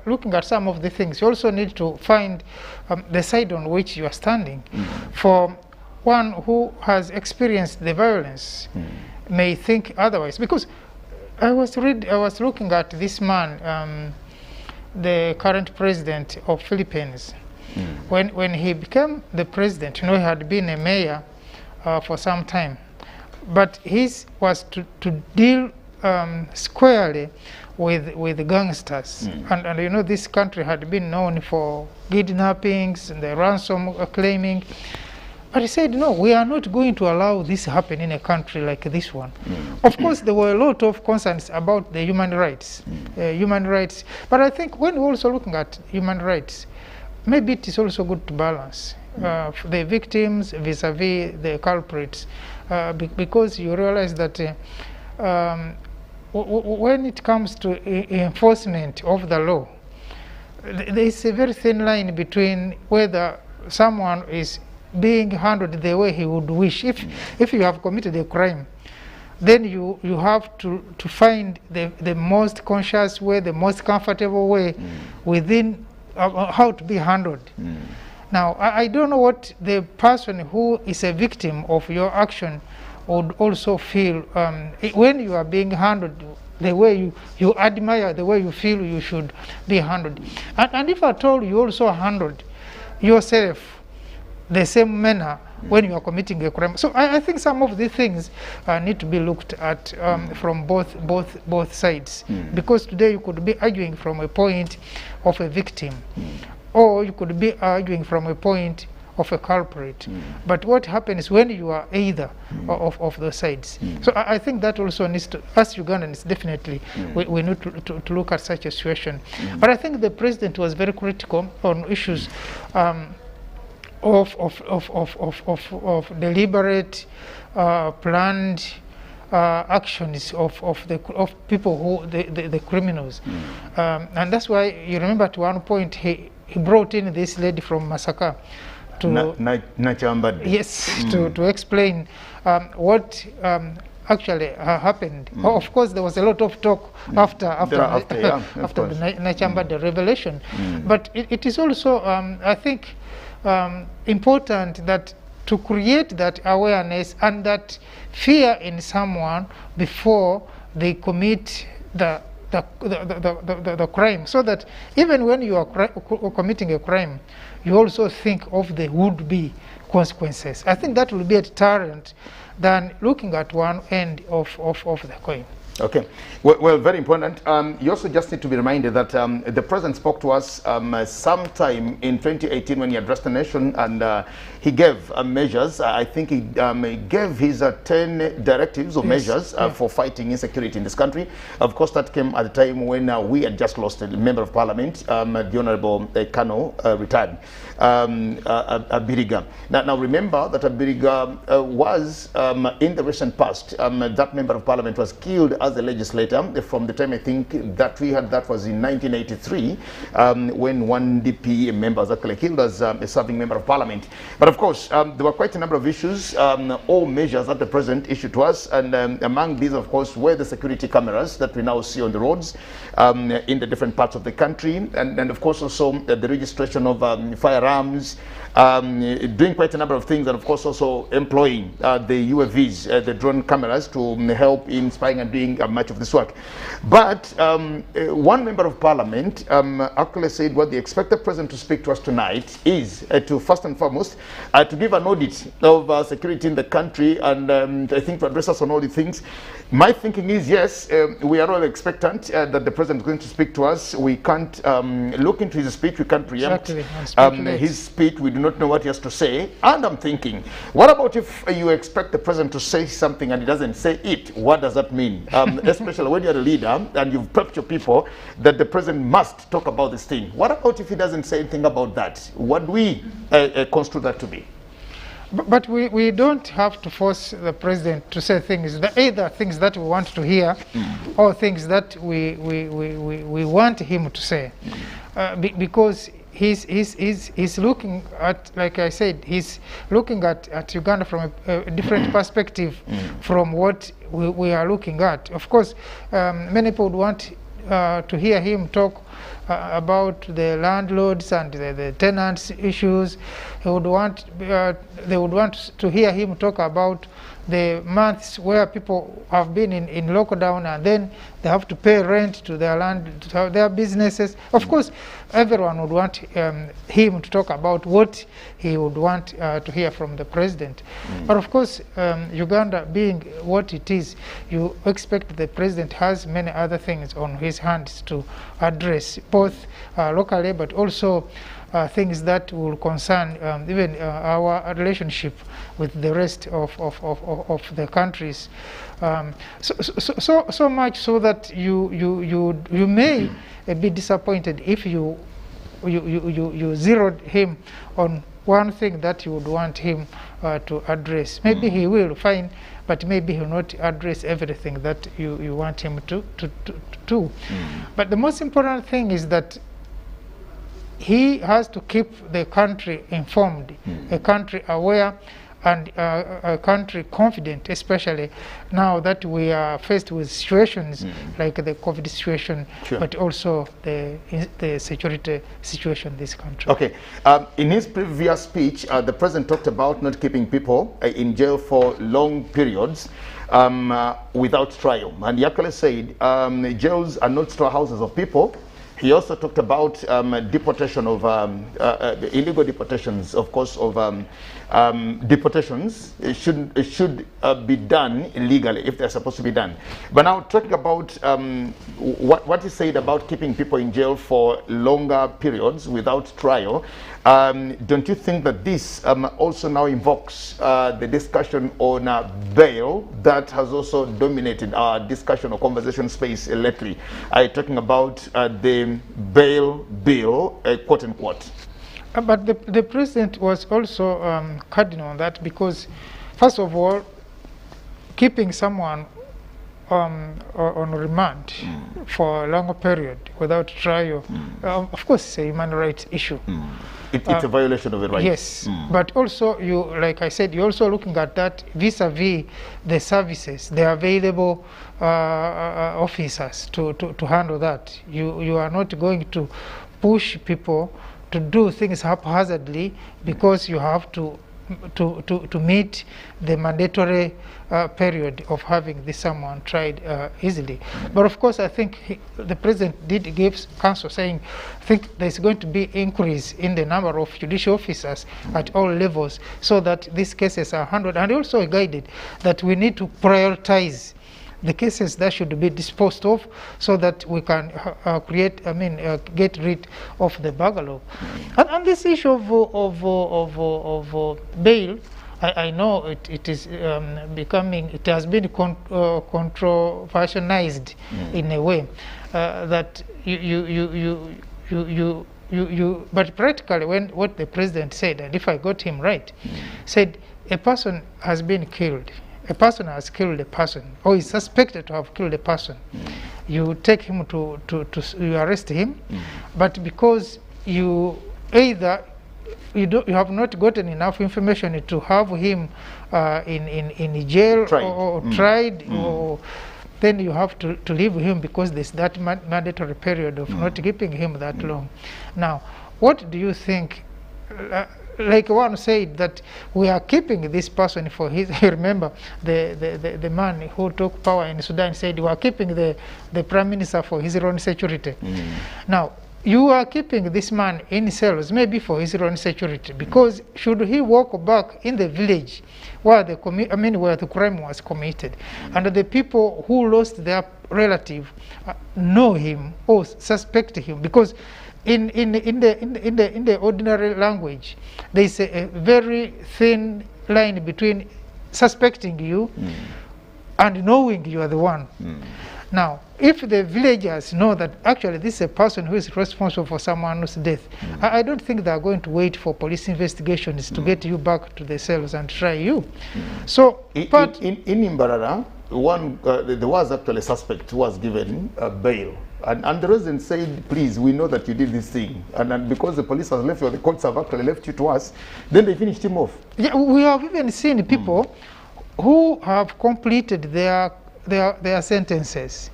looking at some of the things, you also need to find the side on which you are standing. For one who has experienced the violence may think otherwise, because I was looking at this man, the current president of Philippines. When he became the president, he had been a mayor for some time, but his was to deal squarely with gangsters, and this country had been known for kidnappings and the ransom claiming. But he said, no, we are not going to allow this to happen in a country like this one. Of course, there were a lot of concerns about the human rights, but I think when we're also looking at human rights, maybe it is also good to balance the victims vis-a-vis the culprits, because you realize that when it comes to enforcement of the law, there is a very thin line between whether someone is being handled the way he would wish. If you have committed a crime, then you have to find the most conscious way, the most comfortable way within how to be handled. Now, I don't know what the person who is a victim of your action would also feel when you are being handled the way you admire, the way you feel you should be handled. And if at all you also handled yourself the same manner when you are committing a crime. So I think some of these things need to be looked at from both sides, because today you could be arguing from a point of a victim, or you could be arguing from a point of a culprit. But what happens when you are either of the sides? So I think that also needs to, as Ugandans, definitely we need to look at such a situation. But I think the president was very critical on issues of deliberate, planned actions of people who the criminals, and that's why you remember at one point he brought in this lady from Masaka to Nachambade. Yes, to explain what actually happened. Of course, there was a lot of talk after the Nachambade revelation, but it is also I think important that to create that awareness and that fear in someone before they commit the crime, so that even when you are committing a crime, you also think of the would-be consequences. I think that will be a deterrent than looking at one end of the coin. Okay, well, very important. You also just need to be reminded that the president spoke to us sometime in 2018 when he addressed the nation, and he gave measures. I think he gave his 10 directives or measures for fighting insecurity in this country. Of course, that came at a time when we had just lost a member of parliament, the Honorable Kano, retired, Abiriga. Now remember that Abiriga was, in the recent past, that member of parliament was killed as a legislator from the time I think that we had, that was in 1983, when one DP member was actually killed as a serving member of parliament. But of course, there were quite a number of issues, all measures that the president issued to us, and among these, of course, were the security cameras that we now see on the roads in the different parts of the country, and of course also the registration of firearms, doing quite a number of things, and of course also employing the UAVs, the drone cameras, to help in spying and doing much of this work. But one member of parliament actually said what they expect the president to speak to us tonight is to first and foremost to give an audit of security in the country, and I think to address us on all the things. My thinking is, yes, we are all expectant that the president is going to speak to us. We can't look into his speech, we can't preempt his speech. We do not know what he has to say. And I'm thinking, what about if you expect the president to say something and he doesn't say it? What does that mean? Especially when you're a leader and you've prepped your people that the president must talk about this thing. What about if he doesn't say anything about that? What do we construe that to be? But we don't have to force the president to say things, either things that we want to hear or things that we want him to say. Because he's looking at, like I said, he's looking at Uganda from a different perspective from what we are looking at. Of course, many people would want to hear him talk about the landlords and the tenants issues. He would want, they would want to hear him talk about the months where people have been in lockdown and then they have to pay rent to their land, to their businesses. Of course, everyone would want him to talk about what he would want to hear from the president. But of course, Uganda being what it is, you expect the president has many other things on his hands to address, both locally but also things that will concern even our relationship with the rest of the countries. So much so that you may be disappointed if you zeroed him on one thing that you would want him to address. Maybe he will, fine, but maybe he will not address everything that you want him to do. But the most important thing is that he has to keep the country informed, a country aware, and a country confident, especially now that we are faced with situations like the COVID situation, but also the security situation in this country. Okay. In his previous speech, the president talked about not keeping people in jail for long periods without trial. And he actually said jails are not storehouses of people. He also talked about deportation of illegal deportations, of course, of deportations. It should be done illegally if they're supposed to be done. But now talking about what he said about keeping people in jail for longer periods without trial, don't you think that this also now invokes the discussion on bail that has also dominated our discussion or conversation space lately? Talking about the bail bill, quote unquote. But the president was also cutting on that because, first of all, keeping someone on remand for a longer period without trial, of course, it's a human rights issue. It's a violation of the rights. Yes, but also, like I said, you're also looking at that vis-a-vis the services, the available officers to handle that. You are not going to push people to do things haphazardly because you have to meet the mandatory period of having this someone tried easily. But of course, I think the president did give counsel saying, I think there's going to be increase in the number of judicial officers at all levels so that these cases are handled. And also guided that we need to prioritize the cases that should be disposed of so that we can get rid of the bugalow. And this issue of bail, I know it is becoming, it has been controversialized in a way that but practically what the president said, and if I got him right, said a person has been killed. A person has killed a person, or is suspected to have killed a person. You take him you arrest him, but because you either you have not gotten enough information to have him in jail or tried, or then you have to leave him because there's that mandatory period of not keeping him that long. Now, what do you think? Like one said that we are keeping this person for his, remember the man who took power in Sudan said we are keeping the prime minister for his own security. Now, you are keeping this man in cells maybe for his own security because should he walk back in the village where where the crime was committed and the people who lost their relative know him or suspect him, because in the ordinary language, there is a very thin line between suspecting you and knowing you are the one. Now, if the villagers know that actually this is a person who is responsible for someone's death, I don't think they are going to wait for police investigations to get you back to the cells and try you. So, but in Imbarara, there was actually a suspect who was given bail. And the resident said, please, we know that you did this thing. And because the police has left you, or the courts have actually left you to us, then they finished him off. Yeah, we have even seen people who have completed their sentences.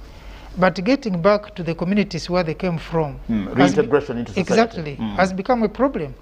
but getting back to the communities where they came from, reintegration into society. Exactly, has become a problem.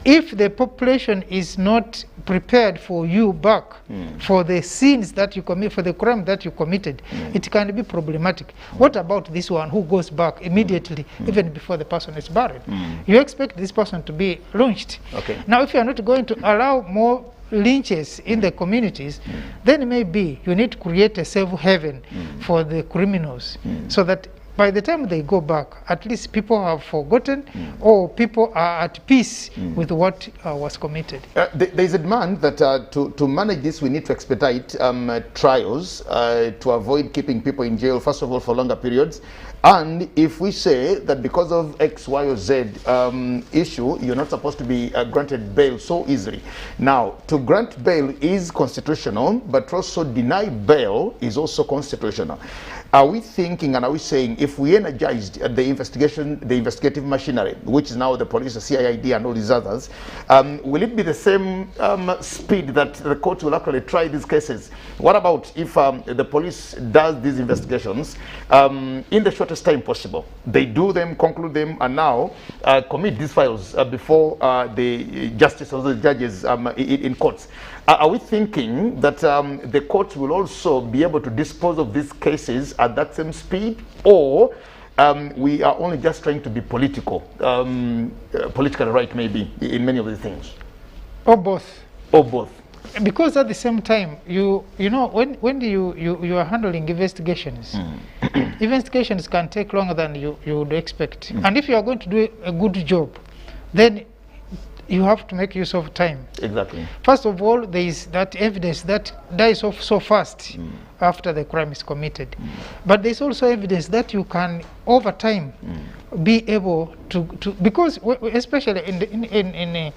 If the population is not prepared for you back, for the sins that you commit, for the crime that you committed, it can be problematic. What about this one who goes back immediately, even before the person is buried? You expect this person to be lynched. Okay. Now, if you are not going to allow more lynches in the communities, then maybe you need to create a safe haven for the criminals, so that by the time they go back, at least people have forgotten, or people are at peace with what was committed. There is a demand that to manage this, we need to expedite trials to avoid keeping people in jail, first of all, for longer periods. And if we say that because of X, Y, or Z issue, you're not supposed to be granted bail so easily. Now, to grant bail is constitutional, but also deny bail is also constitutional. Are we thinking and are we saying, if we energized the investigative machinery, which is now the police, the CID, and all these others, will it be the same speed that the court will actually try these cases? What about if the police does these investigations in the shortest time possible? They do them, conclude them, and now commit these files before the justice or the judges in courts. Are we thinking that the courts will also be able to dispose of these cases at that same speed, or we are only just trying to be political, politically right maybe in many of these things? Or both. Or both. Because at the same time, you know, when you are handling investigations, investigations can take longer than you would expect. And if you are going to do a good job, then you have to make use of time. Exactly. First of all, there is that evidence that dies off so fast after the crime is committed. But there's also evidence that you can, over time, be able to because especially in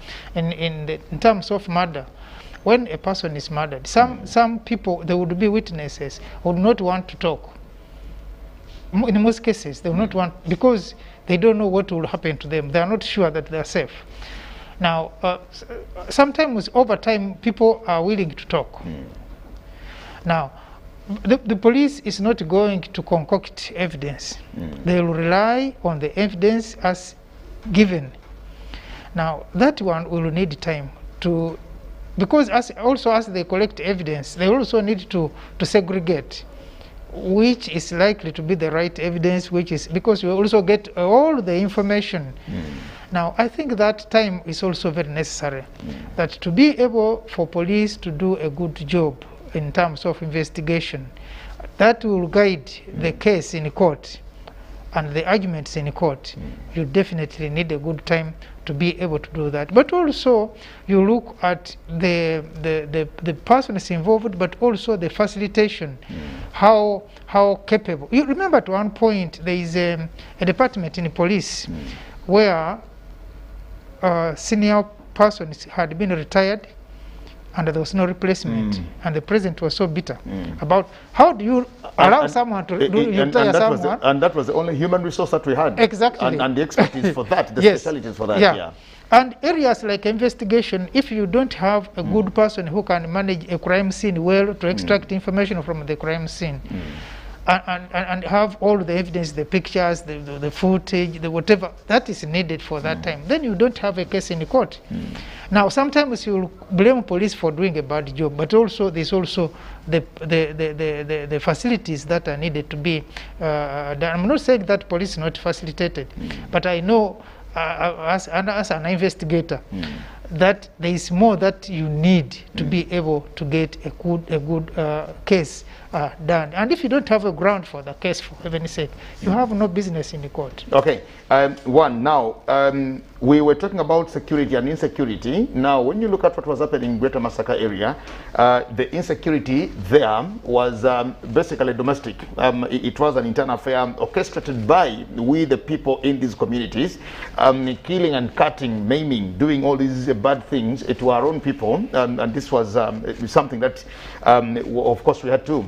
terms of murder, when a person is murdered, some people, they would be witnesses, would not want to talk. In most cases, they will not want, because they don't know what will happen to them. They are not sure that they are safe. Now, sometimes over time, people are willing to talk. Now, the police is not going to concoct evidence. They will rely on the evidence as given. Now, that one will need time to, because as they collect evidence, they also need to segregate which is likely to be the right evidence, which is, because you also get all the information. Now, I think that time is also very necessary, that to be able for police to do a good job in terms of investigation, that will guide the case in court and the arguments in court. You definitely need a good time to be able to do that. But also, you look at the persons involved, but also the facilitation, how capable. You remember at one point, there is a department in police where senior persons had been retired and there was no replacement, and the president was so bitter about how do you allow someone to retire someone. And that was the only human resource that we had. Exactly. And the expertise for that, the specialties for that. Yeah. And areas like investigation, if you don't have a good person who can manage a crime scene well to extract information from the crime scene, and have all the evidence, the pictures, the footage, the whatever that is needed for that time, then you don't have a case in court. Now, sometimes you blame police for doing a bad job, but also there's also the facilities that are needed to be done. I'm not saying that police is not facilitated, but I know as an investigator that there is more that you need to be able to get a good case done. And if you don't have a ground for the case, for heaven's sake, you have no business in the court. Okay. Now, we were talking about security and insecurity. Now, when you look at what was happening in Greater Masaka area, the insecurity there was basically domestic. It was an internal affair orchestrated by the people in these communities, killing and cutting, maiming, doing all these bad things to our own people. And this was something that, of course, we had to,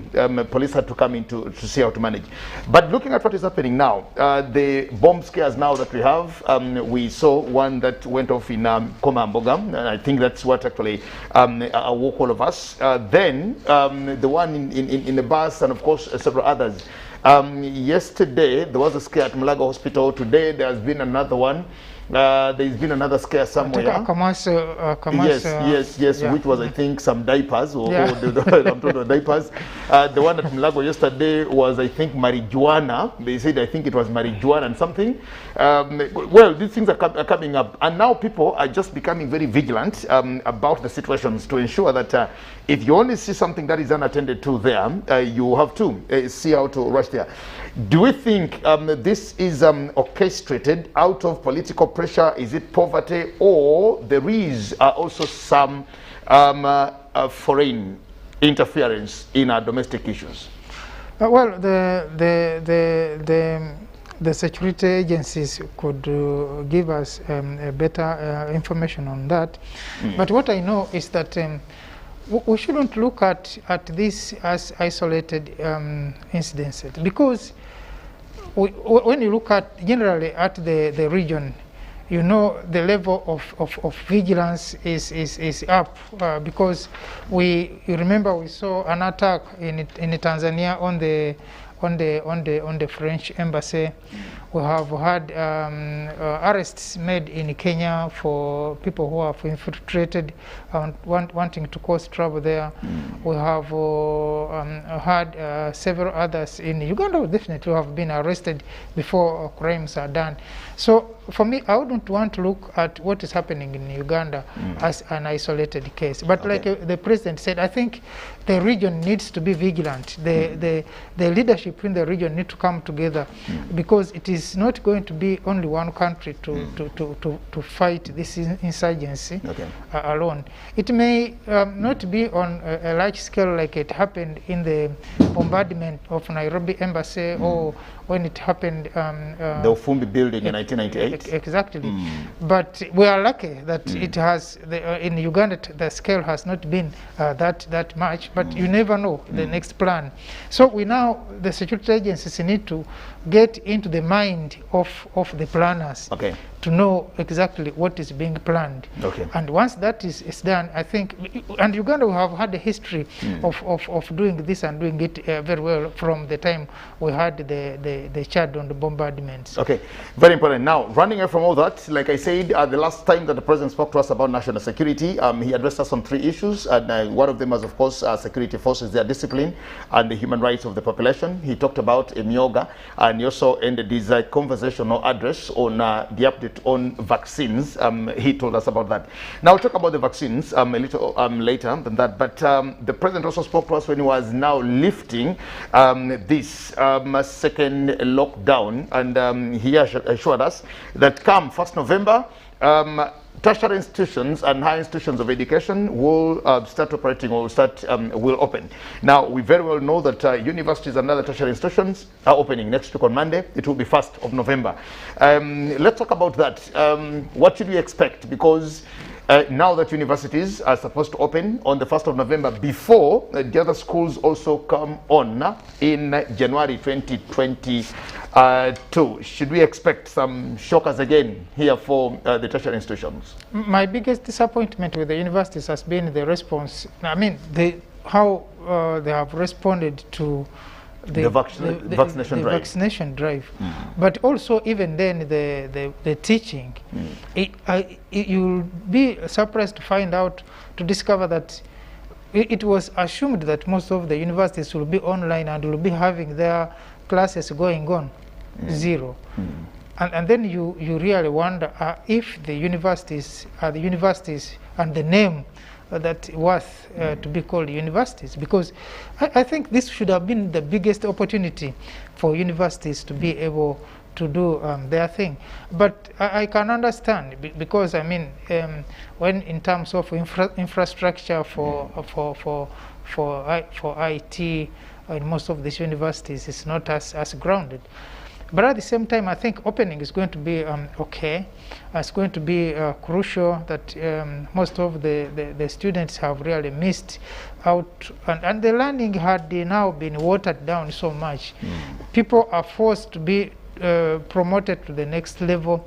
police had to come in to see how to manage. But looking at what is happening now, the bomb scares now that we have, we saw one that went off in Komamboga, and I think that's what actually awoke all of us. Then the one in the bus, and of course several others. Yesterday, there was a scare at Mulago Hospital. Today, there has been another one. There's been another scare somewhere. Yes, yeah. Which was, I think, some diapers, or I'm talking diapers. The one at Mulago yesterday was, I think, marijuana. They said, I think it was marijuana and something. Well, these things are coming up. And now people are just becoming very vigilant about the situations to ensure that if you only see something that is unattended to there, you have to see how to rush there. Do we think this is orchestrated out of political pressure? Is it poverty, or there is also some foreign interference in our domestic issues? Well, the security agencies could give us better information on that. But what I know is that we shouldn't look at this as isolated incidents, because when you look at generally at the region, you know the level of vigilance is up, because you remember we saw an attack in Tanzania on the French embassy. We have had arrests made in Kenya for people who have infiltrated and wanting to cause trouble there. We have had several others in Uganda who definitely have been arrested before crimes are done. So for me, I wouldn't want to look at what is happening in Uganda as an isolated case. But like the president said, I think the region needs to be vigilant. The leadership in the region need to come together, because it is not going to be only one country to fight this insurgency alone. It may not be on a large scale like it happened in the bombardment of Nairobi embassy, or when it happened the Ufumbi building in 1998. Exactly. But we are lucky that it has in Uganda the scale has not been that much, but you never know the next plan. So the security agencies need to get into the mind of the planners to know exactly what is being planned. And once that is done, I think, and Uganda will have had a history of doing this and doing it very well from the time we had the Chad on the bombardments. Very important. Now, running away from all that, like I said, the last time that the president spoke to us about national security, he addressed us on 3 issues, and one of them was, of course, security forces, their discipline, and the human rights of the population. He talked about Emyoga, and he also ended his conversational address on the update on vaccines. He told us about that. Now, we'll talk about the vaccines a little later than that, but the president also spoke to us when he was now lifting this second lockdown, and he assured us that come 1st November, tertiary institutions and higher institutions of education will start operating, or will open. Now, we very well know that universities and other tertiary institutions are opening next week on Monday. It will be 1st of November. Let's talk about that. What should we expect? Because now that universities are supposed to open on the 1st of November, before the other schools also come on in January 2022, should we expect some shockers again here for the tertiary institutions? My biggest disappointment with the universities has been the response. I mean, how they have responded to the vaccination drive. But also, even then, the teaching, you'll be surprised to discover that it was assumed that most of the universities will be online and will be having their classes going on zero. And then you really wonder if the universities are the universities and the name that worth to be called universities, because I think this should have been the biggest opportunity for universities to be able to do their thing. But I can understand, because I mean, when in terms of infrastructure for IT in most of these universities, it's not as grounded. But at the same time, I think opening is going to be okay. It's going to be crucial that most of the students have really missed out, and the learning had now been watered down so much. People are forced to be promoted to the next level,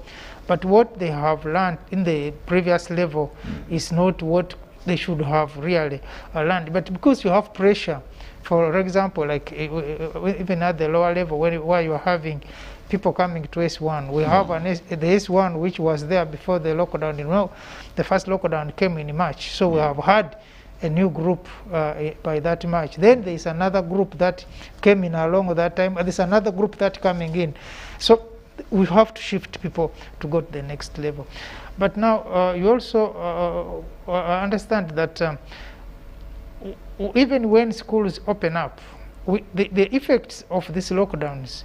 but what they have learned in the previous level is not what they should have really learned. But because you have pressure, for example, like even at the lower level, where you are having people coming to S1, we have the S1 which was there before the lockdown. You know, the first lockdown came in March, so we have had a new group by that March. Then there is another group that came in along that time. There's another group that coming in. So we have to shift people to go to the next level. But now you also understand that even when schools open up, the effects of these lockdowns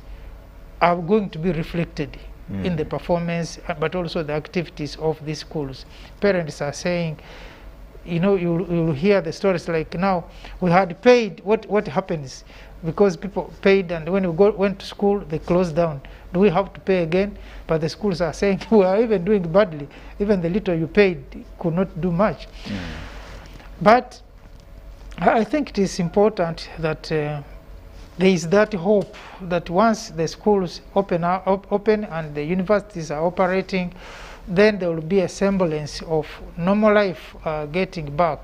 are going to be reflected in the performance, but also the activities of these schools. Parents are saying, you know, you'll hear the stories like, now we had paid, what happens? Because people paid, and when we went to school, they closed down. Do we have to pay again? But the schools are saying, we are even doing badly. Even the little you paid could not do much. But I think it is important that there is that hope that once the schools open and the universities are operating, then there will be a semblance of normal life getting back.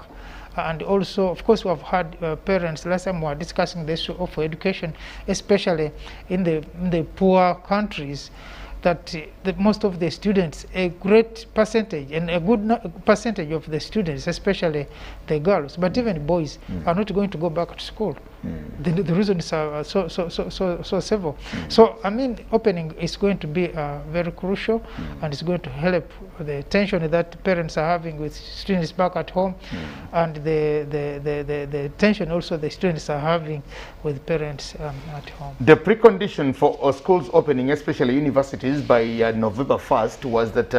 And also, of course, we have had parents, last time we were discussing the issue of education, especially in the poor countries, that most of the students, a great percentage, and a good percentage of the students, especially the girls, but even boys, are not going to go back to school. The reasons are so several. So, I mean, opening is going to be very crucial, and it's going to help the tension that parents are having with students back at home, and the tension also the students are having with parents at home. The precondition for schools opening, especially universities, by November 1st was that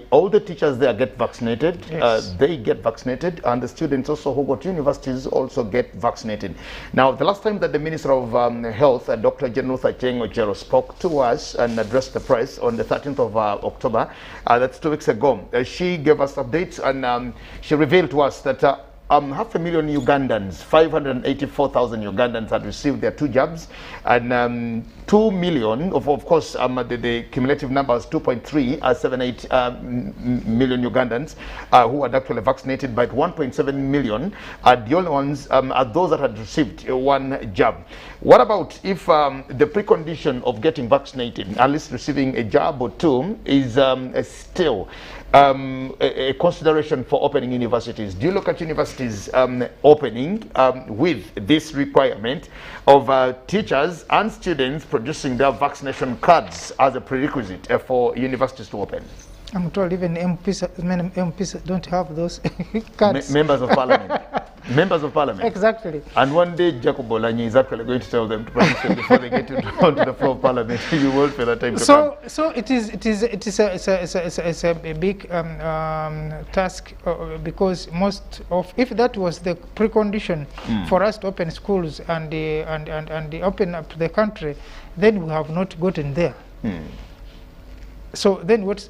all the teachers there get vaccinated. Yes. They get vaccinated, and the students also who go to universities also get vaccinated. Now, the last time that the Minister of Health, Dr. General Acheng Ocheru, spoke to us and addressed the press on the 13th of October, that's 2 weeks ago, she gave us updates, and she revealed to us that 500,000 Ugandans, 584,000 Ugandans had received their 2 jabs, and 2 million, of course, the cumulative number is 2.378 million Ugandans who had actually vaccinated, but 1.7 million the only ones are those that had received 1 jab. What about if the precondition of getting vaccinated, at least receiving a jab or 2, is still a consideration for opening universities? Do you look at universities opening with this requirement of teachers and students producing their vaccination cards as a prerequisite for universities to open? I'm told even MPs, many MPs don't have those cards. Members of Parliament. Members of Parliament. Exactly. And one day Jacob Olanyi is actually going to tell them to participate before they get onto the floor of Parliament. You will feel that time to come. So it is a big task because if that was the precondition for us to open schools and open up the country, then we have not gotten there. So then what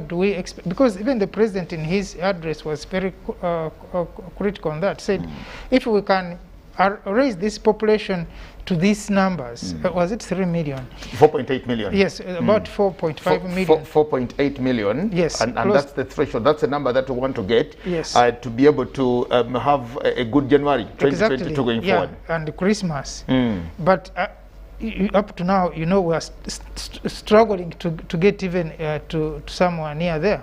do we expect? Because even the president in his address was very critical on that, said if we can raise this population to these numbers, was it 3 million? 4.8 million. Yes, about 4.5 million. 4.8 million. Yes. And that's the threshold. That's the number that we want to get. Yes. To be able to have a good January 2022 going forward. And Christmas. But up to now, you know, we are struggling to get even to somewhere near there.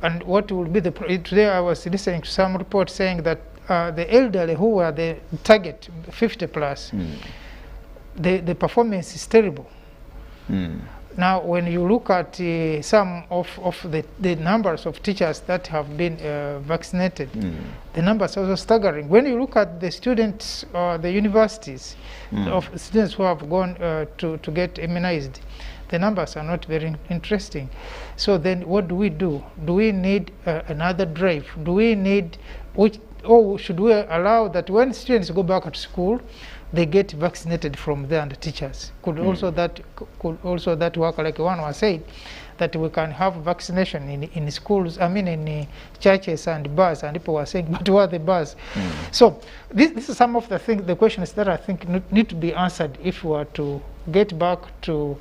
And what will be today I was listening to some report saying that the elderly who were the target, 50 plus, the performance is terrible. Now, when you look at some of the numbers of teachers that have been vaccinated, the numbers are also staggering. When you look at the students, the universities of students who have gone to get immunized, the numbers are not very interesting. So then what do we do? Do we need another drive? Do we need, or should we allow that when students go back to school, they get vaccinated from there, and the teachers could also that work, like one was said, that we can have vaccination in schools, I mean in churches and bars, and people were saying, but what are the bars? So this is some of the questions that I think need to be answered if we are to get back to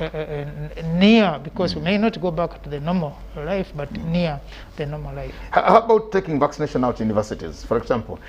near, because we may not go back to the normal life, but near the normal life. How about taking vaccination out universities, for example?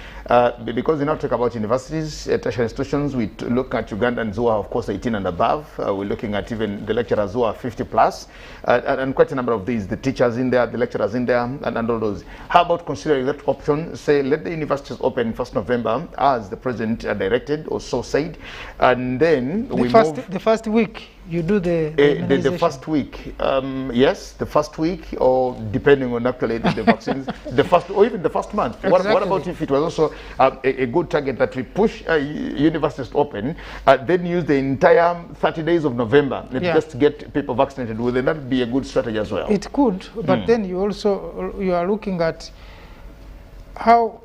Because we now talk about universities, tertiary institutions, we look at Ugandans who are, of course, 18 and above. We're looking at even the lecturers who are 50 plus, and quite a number of these, the teachers in there, the lecturers in there, and all those. How about considering that option? Say, let the universities open 1st November, as the president directed or so said, and then the first week you do the first week, yes, the first week, or depending on actually the vaccines, the first, or even the first month. Exactly. What about if it was also a good target that we push universities to open, then use the entire 30 days of November just to get people vaccinated? Would that be a good strategy as well? It could, but then you are looking at how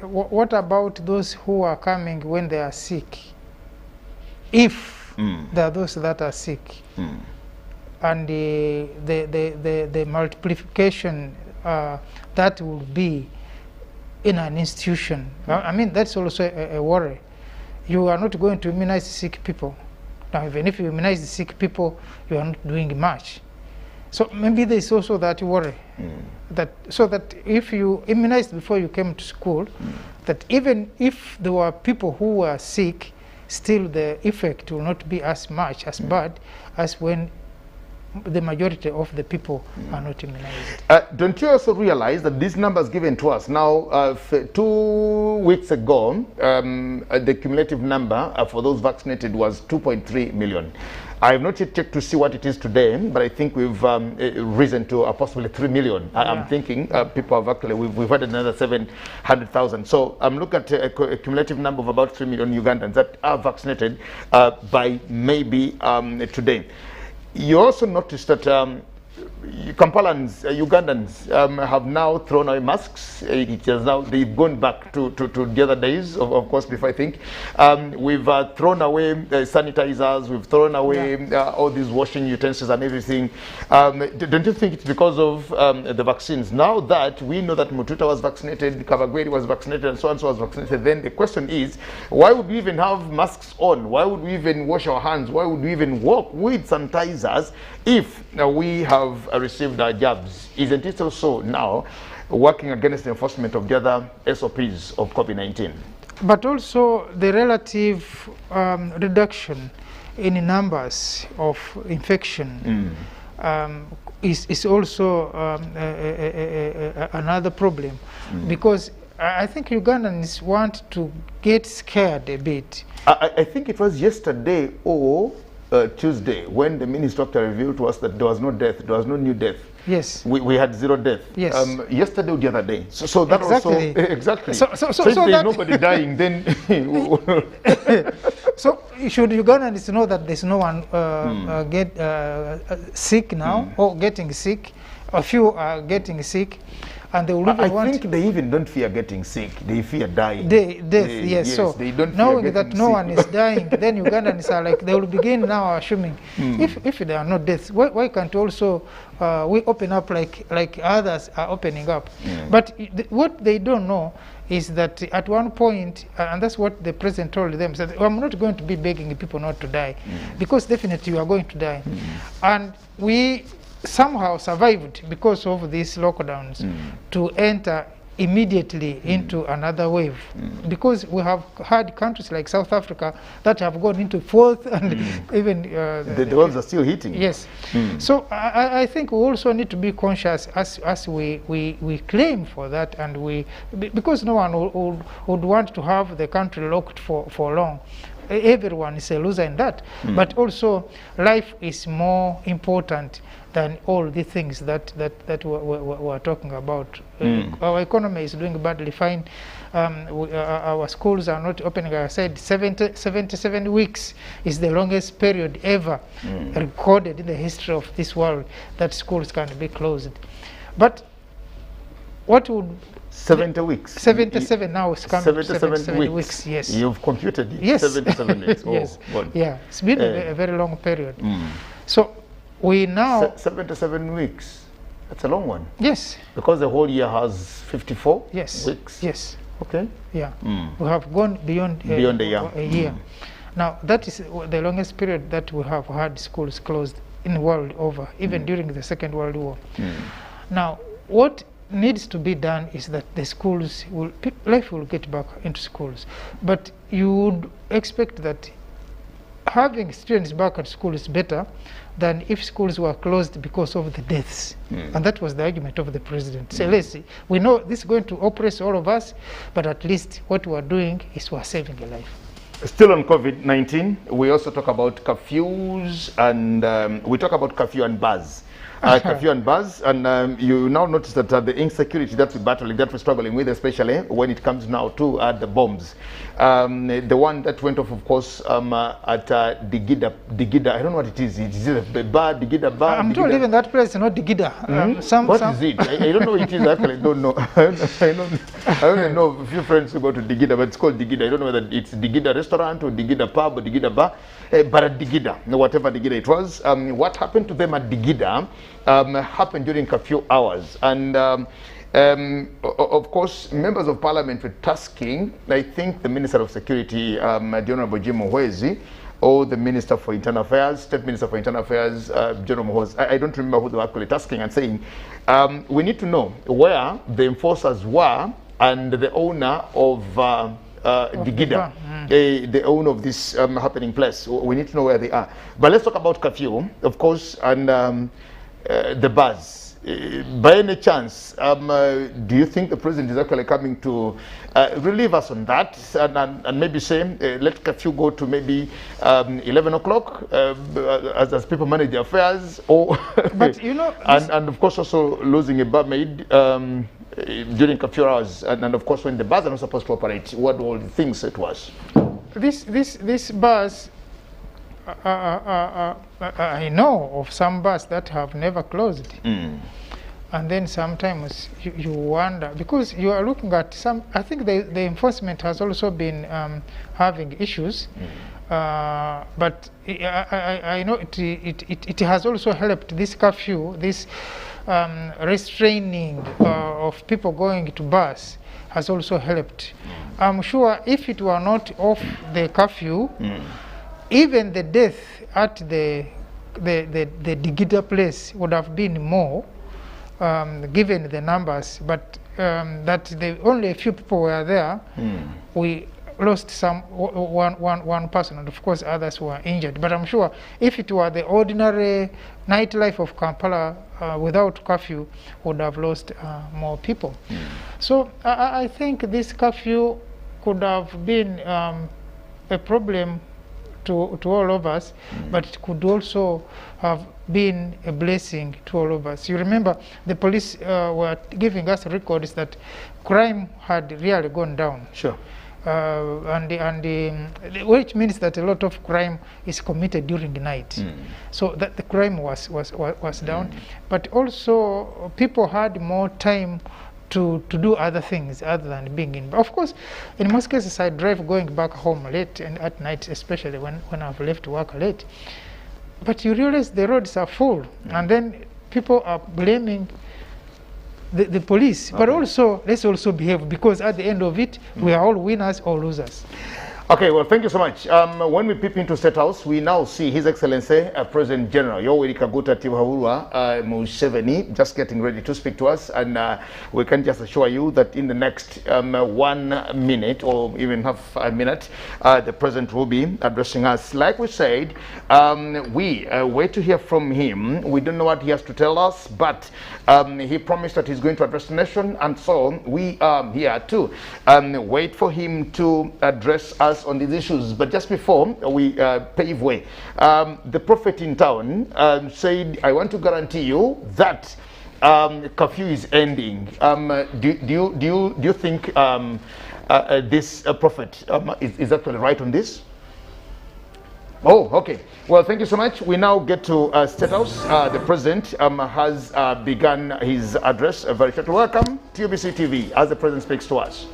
what about those who are coming when they are sick? If there are those that are sick, and the multiplication that will be in an institution. I mean, that's also a worry. You are not going to immunize sick people. Now, even if you immunize the sick people, you are not doing much. So maybe there's also that worry, so that if you immunized before you came to school, that even if there were people who were sick, still the effect will not be as much, as bad as when the majority of the people are not immunized. Don't you also realize that these numbers given to us now, 2 weeks ago, the cumulative number for those vaccinated was 2.3 million. I have not yet checked to see what it is today, but I think we've risen to possibly 3 million. I'm thinking people have actually, we've had another 700,000. So I'm looking at a cumulative number of about 3 million Ugandans that are vaccinated by maybe today. You also noticed that Kampalans, Ugandans have now thrown away masks. It has now, they've gone back to the other days, of course, before I think. We've thrown away sanitizers, we've thrown away all these washing utensils and everything. Don't you think it's because of the vaccines? Now that we know that Mututa was vaccinated, Kavagweri was vaccinated, and so on so was vaccinated, then the question is, why would we even have masks on? Why would we even wash our hands? Why would we even walk with sanitizers if we have received our jabs? Isn't it also now working against the enforcement of the other SOPs of COVID-19? But also the relative reduction in numbers of infection is also another problem, because I think Ugandans want to get scared a bit. I think it was yesterday or Tuesday when the minister revealed to us that there was no death, there was no new death. Yes. We had 0 death. Yes. Yesterday or the other day. So that exactly. also exactly. So if so there's that nobody dying, then so should Ugandans know that there's no one get sick now or getting sick? A few are getting sick, and they will even I think they even don't fear getting sick. They fear dying. Death, yes. So they don't knowing that no sick. one is dying, then Ugandans are like, they will begin now assuming, if there are no deaths, why can't also we open up like others are opening up? But what they don't know is that at one point, and that's what the president told them, said, I'm not going to be begging people not to die, because definitely you are going to die. And we somehow survived because of these lockdowns to enter immediately into another wave, because we have had countries like South Africa that have gone into 4th and even the waves are still hitting. Yes. So I think we also need to be conscious as we claim for that, and because no one would want to have the country locked for long. Everyone is a loser in that, but also life is more important than all the things that we're talking about. Our economy is doing badly fine. Our schools are not opening. I said 77 weeks is the longest period ever recorded in the history of this world that schools can be closed. But what would 70 weeks. 77 now is coming. 77 weeks. Yes. You've computed it. Yes. 77 weeks. Oh, yes. God. Yeah. It's been a very long period. So we now 77 weeks. That's a long one. Yes. Because the whole year has 54 weeks. Yes. Yes. Okay. Yeah. We have gone beyond a year. A year. Now, that is the longest period that we have had schools closed in the world over, even during the Second World War. Now, what needs to be done is that the schools will, life will get back into schools. But you would expect that having students back at school is better than if schools were closed because of the deaths. And that was the argument of the president. Say, let's see, we know this is going to oppress all of us, but at least what we are doing is we are saving a life. Still on COVID-19, we also talk about curfews, and we talk about curfew and bars. Curfew and bars, and you now notice that the insecurity that we're struggling with, especially when it comes now to the bombs. The one that went off, of course, at Digida, I don't know what it is. Is it a bar, Digida bar? I'm told even that place is not Digida. What is it? I don't know what it is, actually. I don't know. I only know a few friends who go to Digida, but it's called Digida. I don't know whether it's Digida restaurant or Digida pub or Digida bar. But at Digida, whatever Digida it was, what happened to them at Digida happened during curfew hours. And of course, members of parliament were tasking, I think, the Minister of Security, the Honorable Jim Muhwezi, or the Minister for Internal Affairs, State Minister for Internal Affairs, General Muhwezi. I don't remember who they were actually tasking, and saying, we need to know where the enforcers were and the owner of Digida, the owner of this happening place. We need to know where they are. But let's talk about curfew, of course, and the bars. By any chance, do you think the president is actually coming to relieve us on that, and maybe say, let curfew go to maybe 11 o'clock as people manage their affairs, or but you know, and of course also losing a barmaid during curfew hours, and of course when the bars are not supposed to operate, what all the things it was. This bars, I know of some bars that have never closed. And then sometimes you wonder, because you are looking at some, I think the enforcement has also been having issues. But I know it has also helped, this curfew, this restraining of people going to bars has also helped. I'm sure if it were not of the curfew, even the death at the Digida place would have been more, given the numbers, but that only a few people were there. We lost one person, and of course others were injured. But I'm sure if it were the ordinary nightlife of Kampala without curfew, would have lost more people. So I think this curfew could have been a problem to all of us, but it could also have been a blessing to all of us. You remember the police were giving us records that crime had really gone down. Sure. Which means that a lot of crime is committed during the night. So that the crime was down, but also people had more time to do other things other than being in. Of course, in most cases, I drive going back home late and at night, especially when I've left work late. But you realize the roads are full, and then people are blaming the police. But also, let's also behave, because at the end of it, we are all winners or losers. Okay, well, thank you so much. When we peep into State House, we now see His Excellency President General Yoweri Kaguta Tibuhaburwa Museveni just getting ready to speak to us, and we can just assure you that in the next 1 minute or even half a minute, the President will be addressing us. Like we said, we wait to hear from him. We don't know what he has to tell us, but he promised that he's going to address the nation, and so we are here to wait for him to address us on these issues. But just before we pave way, the prophet in town said, I want to guarantee you that curfew is ending. Do you think this prophet is actually right on this? Oh, okay. Well, thank you so much. We now get to State House. The President has begun his address very shortly. Welcome to UBC TV as the President speaks to us.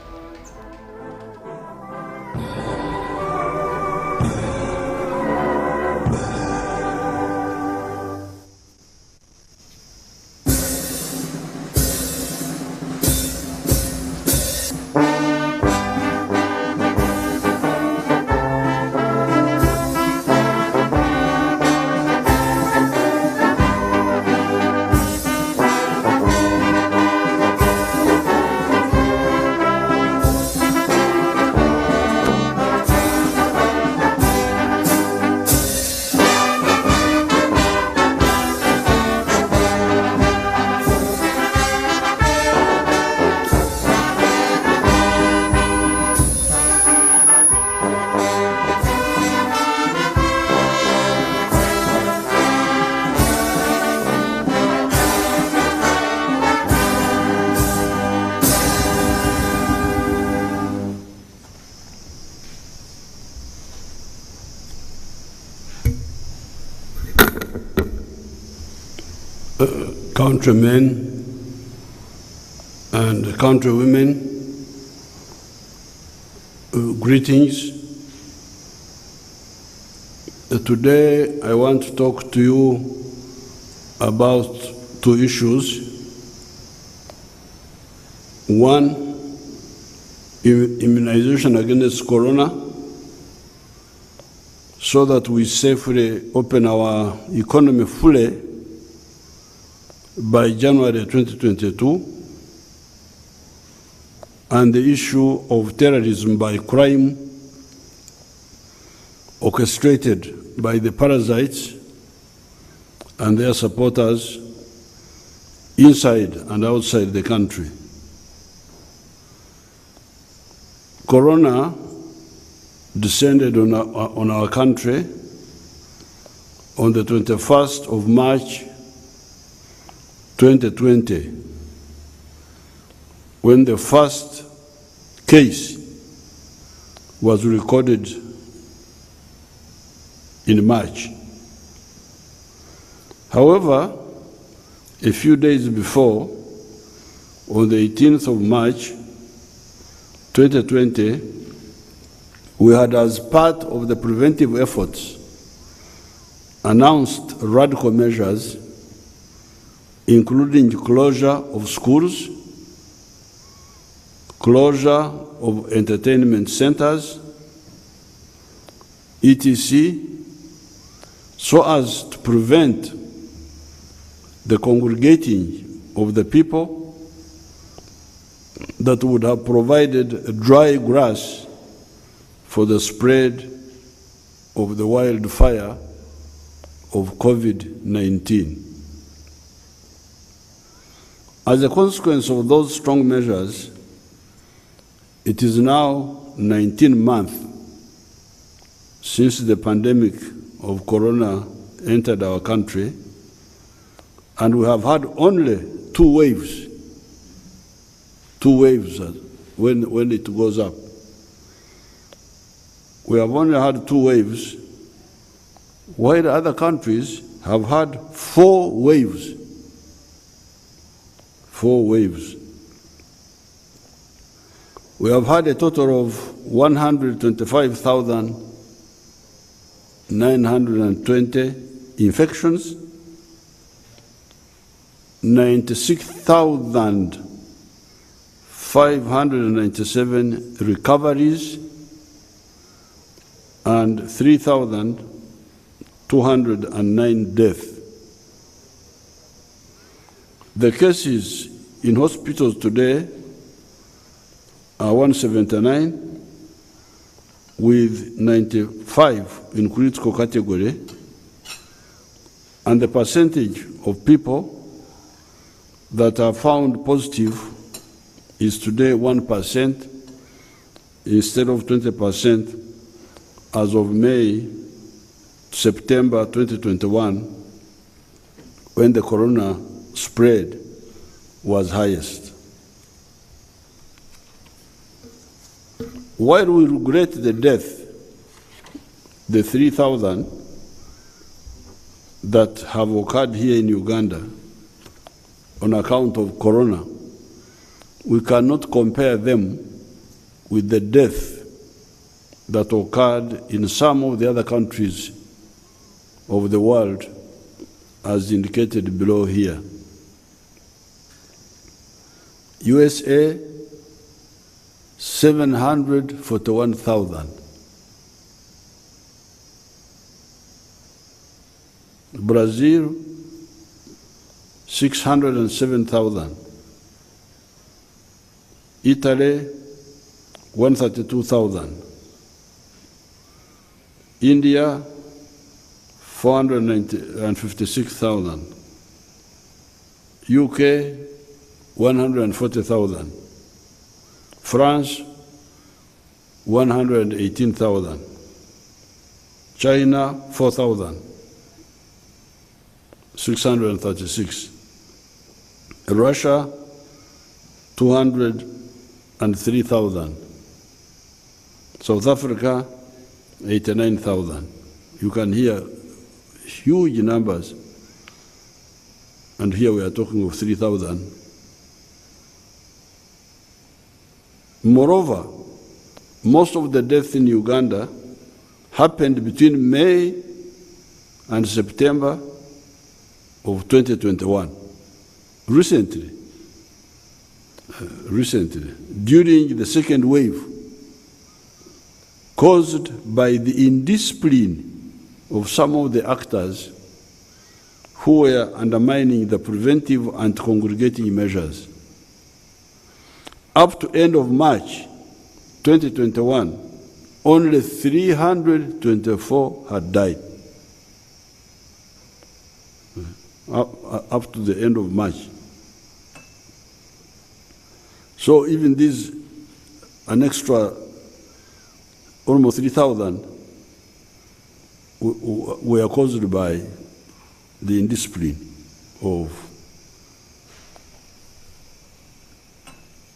countrymen and countrywomen, greetings. Today I want to talk to you about two issues. One, immunization against corona, so that we safely open our economy fully by January 2022, and the issue of terrorism by crime orchestrated by the parasites and their supporters inside and outside the country. Corona descended on our country on the 21st of March 2020, when the first case was recorded in March. However, a few days before, on the 18th of March 2020, we had, as part of the preventive efforts, announced radical measures, including closure of schools, closure of entertainment centers, etc., so as to prevent the congregating of the people that would have provided dry grass for the spread of the wildfire of COVID-19. As a consequence of those strong measures, it is now 19 months since the pandemic of corona entered our country, and we have had only two waves when it goes up. We have only had two waves, while other countries have had four waves. 4 waves. We have had a total of 125,920 infections, 96,597 recoveries, and 3,209 deaths. The cases in hospitals today are 179, with 95 in critical category, and the percentage of people that are found positive is today 1% instead of 20% as of September 2021, when the corona spread was highest. While we regret the death, the 3,000 that have occurred here in Uganda on account of corona, we cannot compare them with the death that occurred in some of the other countries of the world, as indicated below here. USA, 741,000. Brazil, 607,000. Italy, 132,000. India, 456,000. UK, 140,000. France, 118,000. China, 4,636. Russia, 203,000. South Africa, 89,000. You can hear huge numbers. and here we are talking of 3,000. Moreover, most of the deaths in Uganda happened between May and September of 2021. Recently, during the second wave, caused by the indiscipline of some of the actors who were undermining the preventive and congregating measures. Up to end of March 2021, only 324 had died. Up to the end of March. So even this, an extra almost 3,000 were caused by the indiscipline of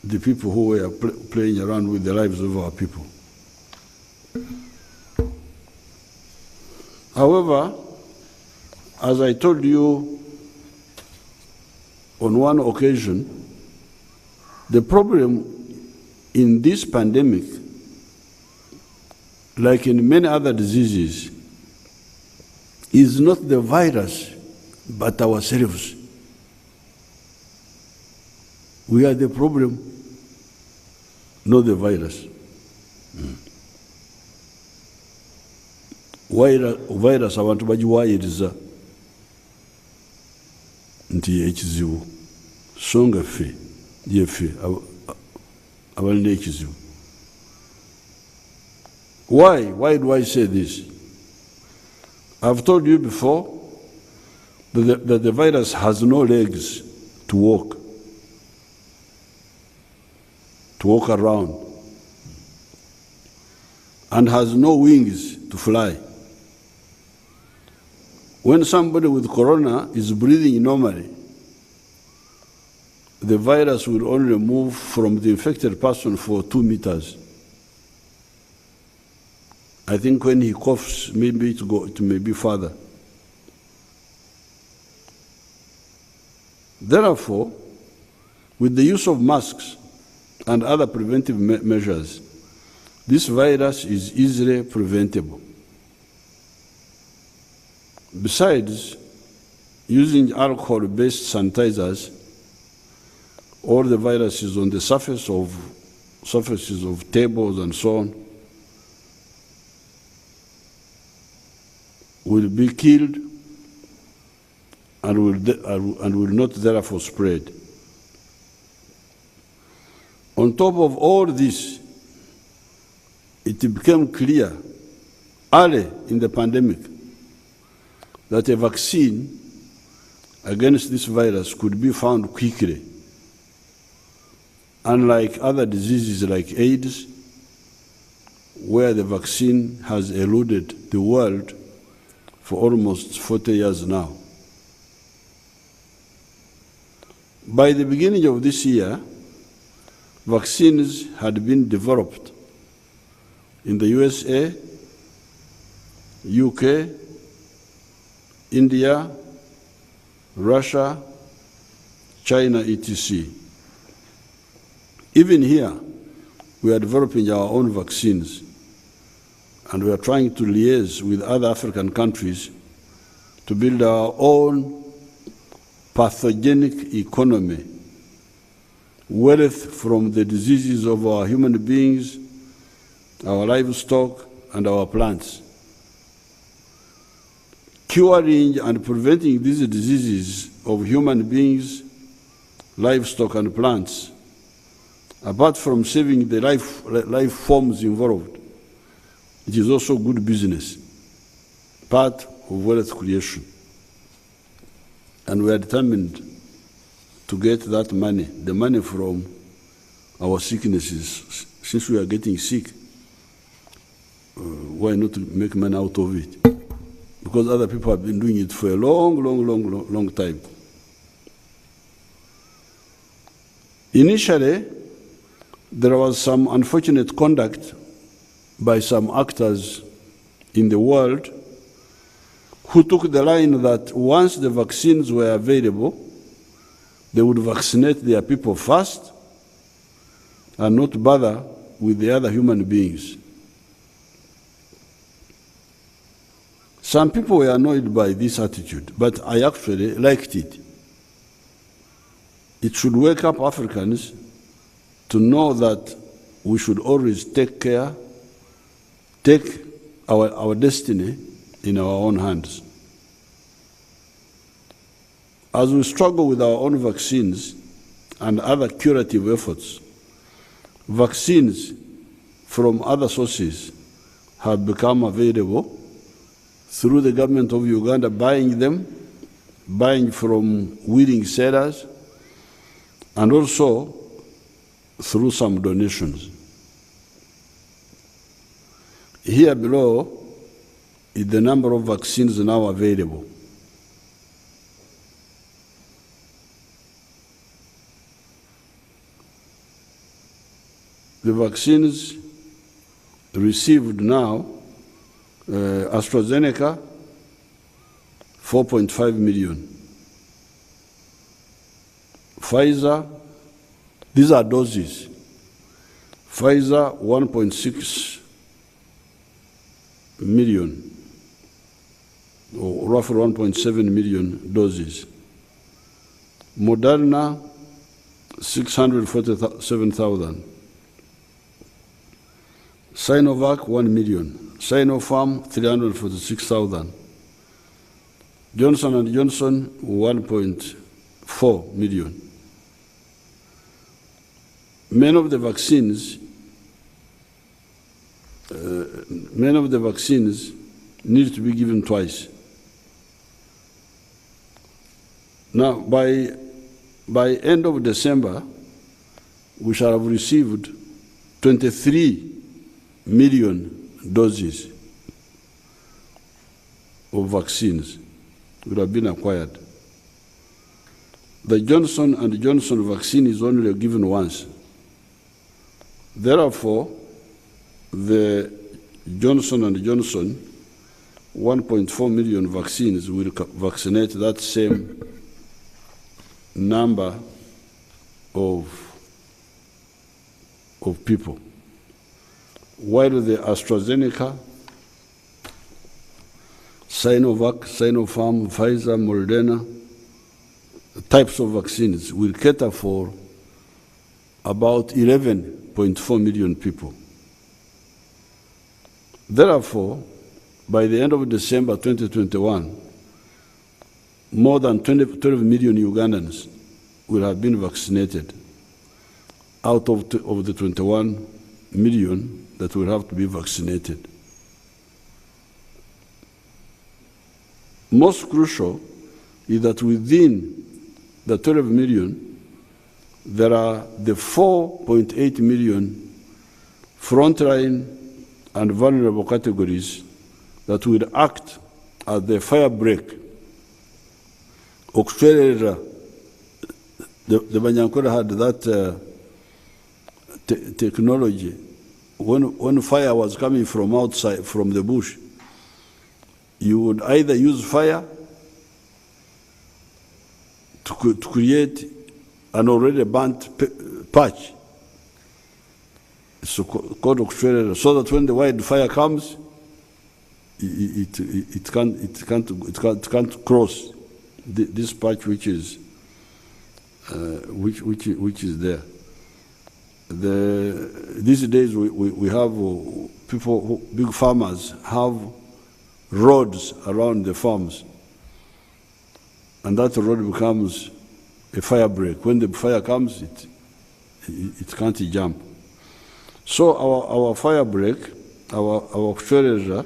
the people who were playing around with the lives of our people. However, as I told you on one occasion, the problem in this pandemic, like in many other diseases, is not the virus, but ourselves. We are the problem, not the virus. Virus abantu bagiwayiriza nti ekizibu so nga ffe yeffe abalina ekizibu. Why do I say this? I've told you before that the virus has no legs to walk around, and has no wings to fly. When somebody with corona is breathing normally, the virus will only move from the infected person for 2 meters. I think when he coughs, maybe it may be further. Therefore, with the use of masks and other preventive measures, this virus is easily preventable. Besides, using alcohol-based sanitizers, all the viruses on the surfaces of tables and so on will be killed and will not therefore spread. On top of all this, it became clear early in the pandemic that a vaccine against this virus could be found quickly. Unlike other diseases like AIDS, where the vaccine has eluded the world for almost 40 years now. By the beginning of this year, vaccines had been developed in the USA, UK, India, Russia, China, etc. Even here, we are developing our own vaccines, and we are trying to liaise with other African countries to build our own pathogenic economy, wealth from the diseases of our human beings, our livestock, and our plants. Curing and preventing these diseases of human beings, livestock, and plants, apart from saving the life forms involved, it is also good business, part of wealth creation. And we are determined to get that money, the money from our sicknesses. Since we are getting sick, why not make money out of it? Because other people have been doing it for a long time. Initially, there was some unfortunate conduct by some actors in the world who took the line that once the vaccines were available, They would vaccinate their people first and not bother with the other human beings. Some people were annoyed by this attitude, but I actually liked it. It should wake up Africans to know that we should always take our destiny in our own hands. As we struggle with our own vaccines and other curative efforts, vaccines from other sources have become available through the government of Uganda buying them, buying from willing sellers, and also through some donations. Here below is the number of vaccines now available. The vaccines received now, AstraZeneca, 4.5 million. Pfizer, these are doses. Pfizer, 1.6 million, or roughly 1.7 million doses. Moderna, 647,000. Sinovac, 1 million. Sinopharm, 346,000. Johnson & Johnson, 1.4 million. Many of the vaccines need to be given twice. Now, by end of December, we shall have received 23 million doses of vaccines would have been acquired. The Johnson & Johnson vaccine is only given once. Therefore, the Johnson & Johnson 1.4 million vaccines will vaccinate that same number of people. While the AstraZeneca, Sinovac, Sinopharm, Pfizer, Moderna, types of vaccines will cater for about 11.4 million people. Therefore, by the end of December 2021, more than 12 million Ugandans will have been vaccinated out of the 21 million that will have to be vaccinated. Most crucial is that within the 12 million, there are the 4.8 million frontline and vulnerable categories that will act as the fire break. Australia, the Banyankore had that technology. When fire was coming from outside, from the bush, you would either use fire to create an already burnt patch. It's called Australia, so that when the wildfire comes, it can't cross this patch which is there. These days we have people, big farmers have roads around the farms, and that road becomes a fire break. When the fire comes, it can't jump. So our fire break, our Australia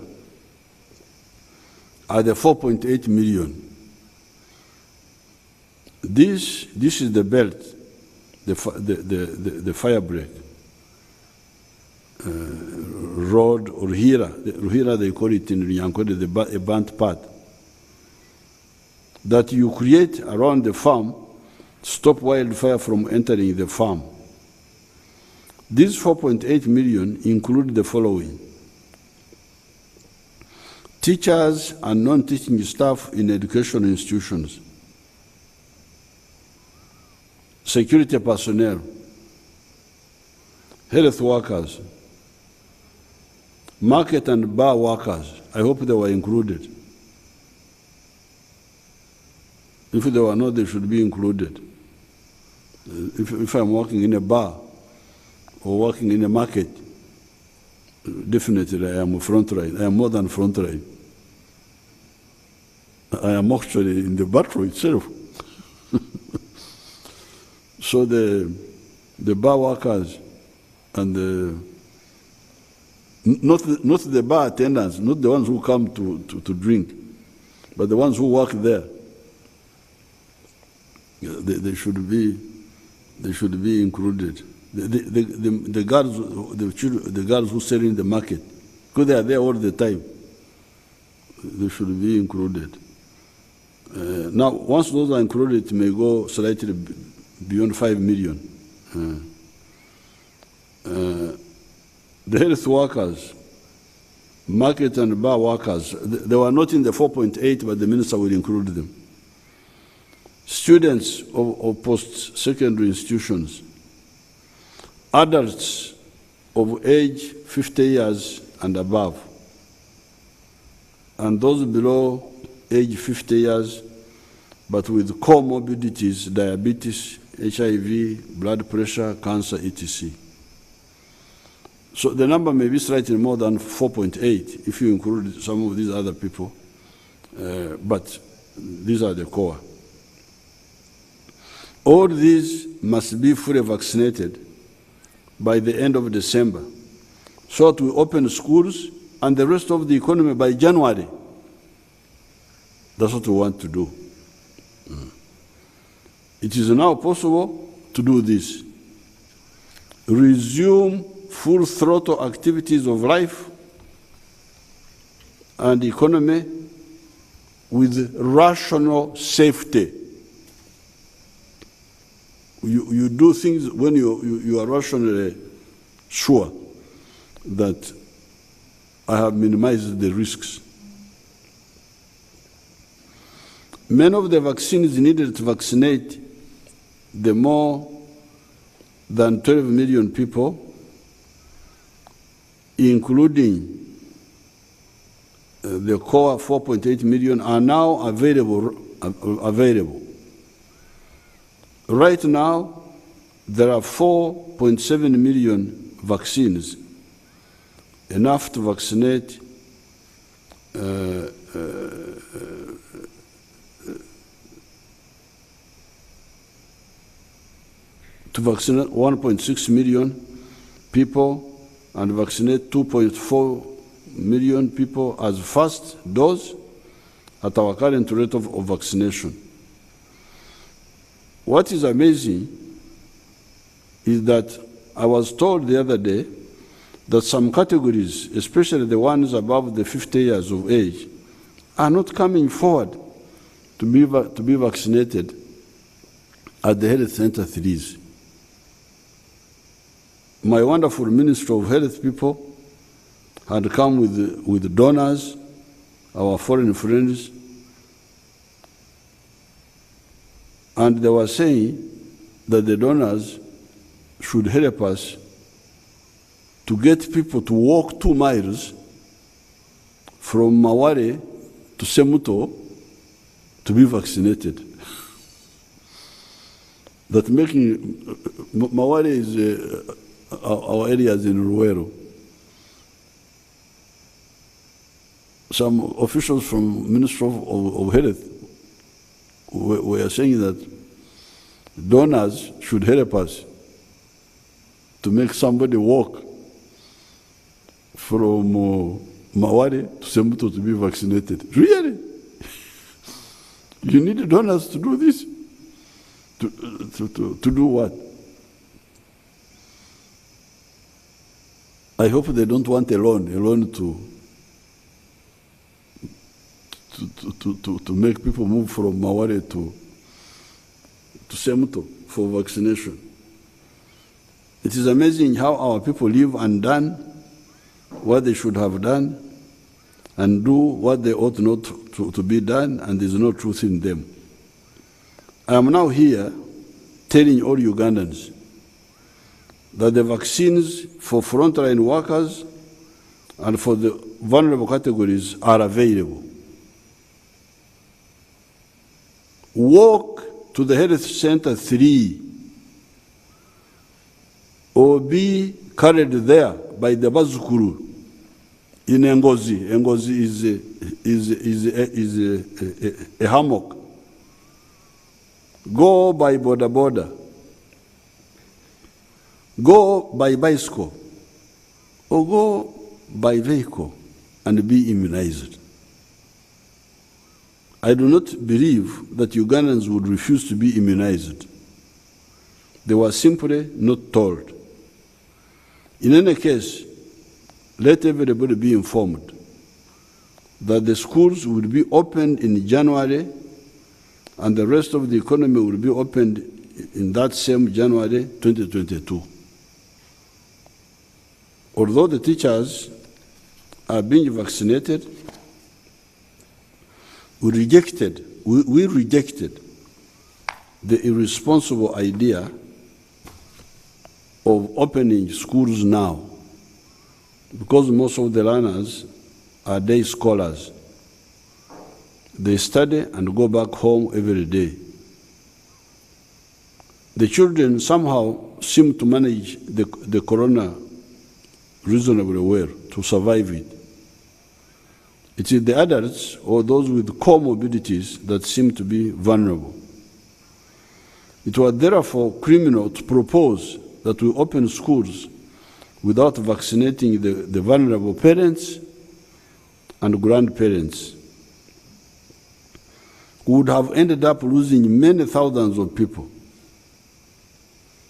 are the 4.8 million. This is the belt, the fire break. Road, Ruhira they call it in Nyankole, a burnt part, that you create around the farm, stop wildfire from entering the farm. These 4.8 million include the following: teachers and non-teaching staff in educational institutions, security personnel, health workers, market and bar workers. I hope they were included. If they were not, they should be included. If I'm working in a bar or working in a market, definitely I am a front line. I am more than front line. I am actually in the battle itself. So the bar workers and not the bar attendants, not the ones who come to drink, but the ones who work there. They should be included. The guards who sell in the market, because they are there all the time, they should be included. Now, once those are included, it may go slightly beyond 5 million. The health workers, market and bar workers, they were not in the 4.8, but the minister will include them. Students of post-secondary institutions, adults of age 50 years and above, and those below age 50 years, but with comorbidities, diabetes, HIV, blood pressure, cancer, etc. So the number may be slightly more than 4.8 if you include some of these other people, but these are the core. All these must be fully vaccinated by the end of December, so that we open schools and the rest of the economy by January. That's what we want to do. It is now possible to do this. Resume full throttle activities of life and economy with rational safety. You do things when you are rationally sure that I have minimized the risks. Many of the vaccines needed to vaccinate the more than 12 million people, including the core 4.8 million, are now available. Right now, there are 4.7 million vaccines, enough to vaccinate to vaccinate 1.6 million people and vaccinate 2.4 million people as first dose at our current rate of vaccination. What is amazing is that I was told the other day that some categories, especially the ones above the 50 years of age, are not coming forward to be vaccinated at the health center 3s. My wonderful Minister of Health people had come with donors, our foreign friends, and they were saying that the donors should help us to get people to walk 2 miles from Maware to Semuto to be vaccinated. That making Maware is our areas in Ruero. Some officials from Ministry of Health were saying that donors should help us to make somebody walk from Maware to Semuto to be vaccinated. Really? You need donors to do this? To do what? I hope they don't want a loan to make people move from Maware to Semuto for vaccination. It is amazing how our people live undone what they should have done and do what they ought not to be done, and there's no truth in them. I am now here telling all Ugandans that the vaccines for frontline workers and for the vulnerable categories are available. Walk to the health center 3 or be carried there by the Bazukuru in Ngozi. Ngozi is a hammock. Go by boda. Go by bicycle or go by vehicle and be immunized. I do not believe that Ugandans would refuse to be immunized. They were simply not told. In any case, let everybody be informed that the schools will be opened in January and the rest of the economy will be opened in that same January 2022. Although the teachers are being vaccinated, we rejected the irresponsible idea of opening schools now because most of the learners are day scholars. They study and go back home every day. The children somehow seem to manage the corona reasonably well to survive it. It is the adults or those with comorbidities that seem to be vulnerable. It was therefore criminal to propose that we open schools without vaccinating the vulnerable parents and grandparents. We would have ended up losing many thousands of people.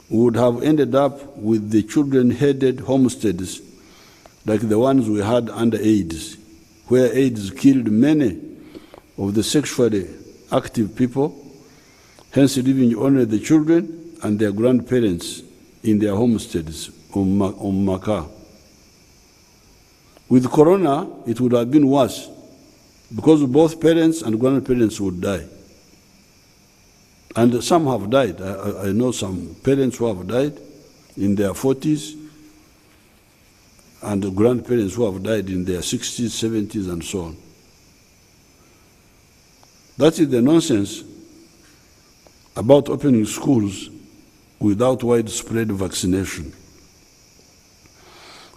We would have ended up with the children-headed homesteads like the ones we had under AIDS, where AIDS killed many of the sexually active people, hence leaving only the children and their grandparents in their homesteads on Maka. With corona, it would have been worse because both parents and grandparents would die. And some have died. I know some parents who have died in their 40s and grandparents who have died in their 60s, 70s, and so on. That is the nonsense about opening schools without widespread vaccination.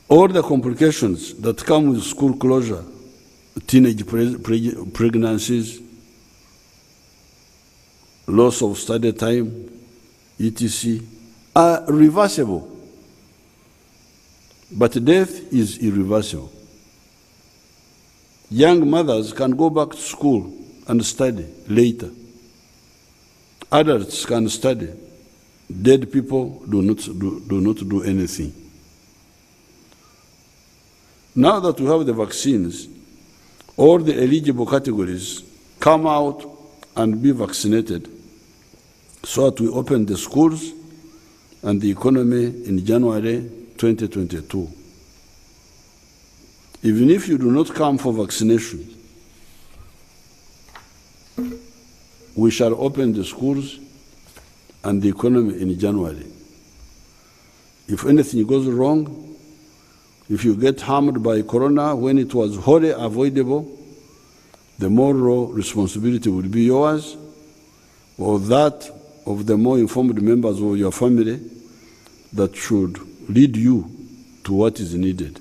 All the complications that come with school closure, teenage pregnancies, loss of study time, etc., are reversible. But death is irreversible. Young mothers can go back to school and study later. Adults can study. Dead people do not do anything. Now that we have the vaccines, all the eligible categories come out and be vaccinated so that we open the schools and the economy in January 2022. Even if you do not come for vaccination, we shall open the schools and the economy in January. If anything goes wrong, if you get harmed by corona when it was wholly avoidable, the moral responsibility will be yours or that of the more informed members of your family that should lead you to what is needed.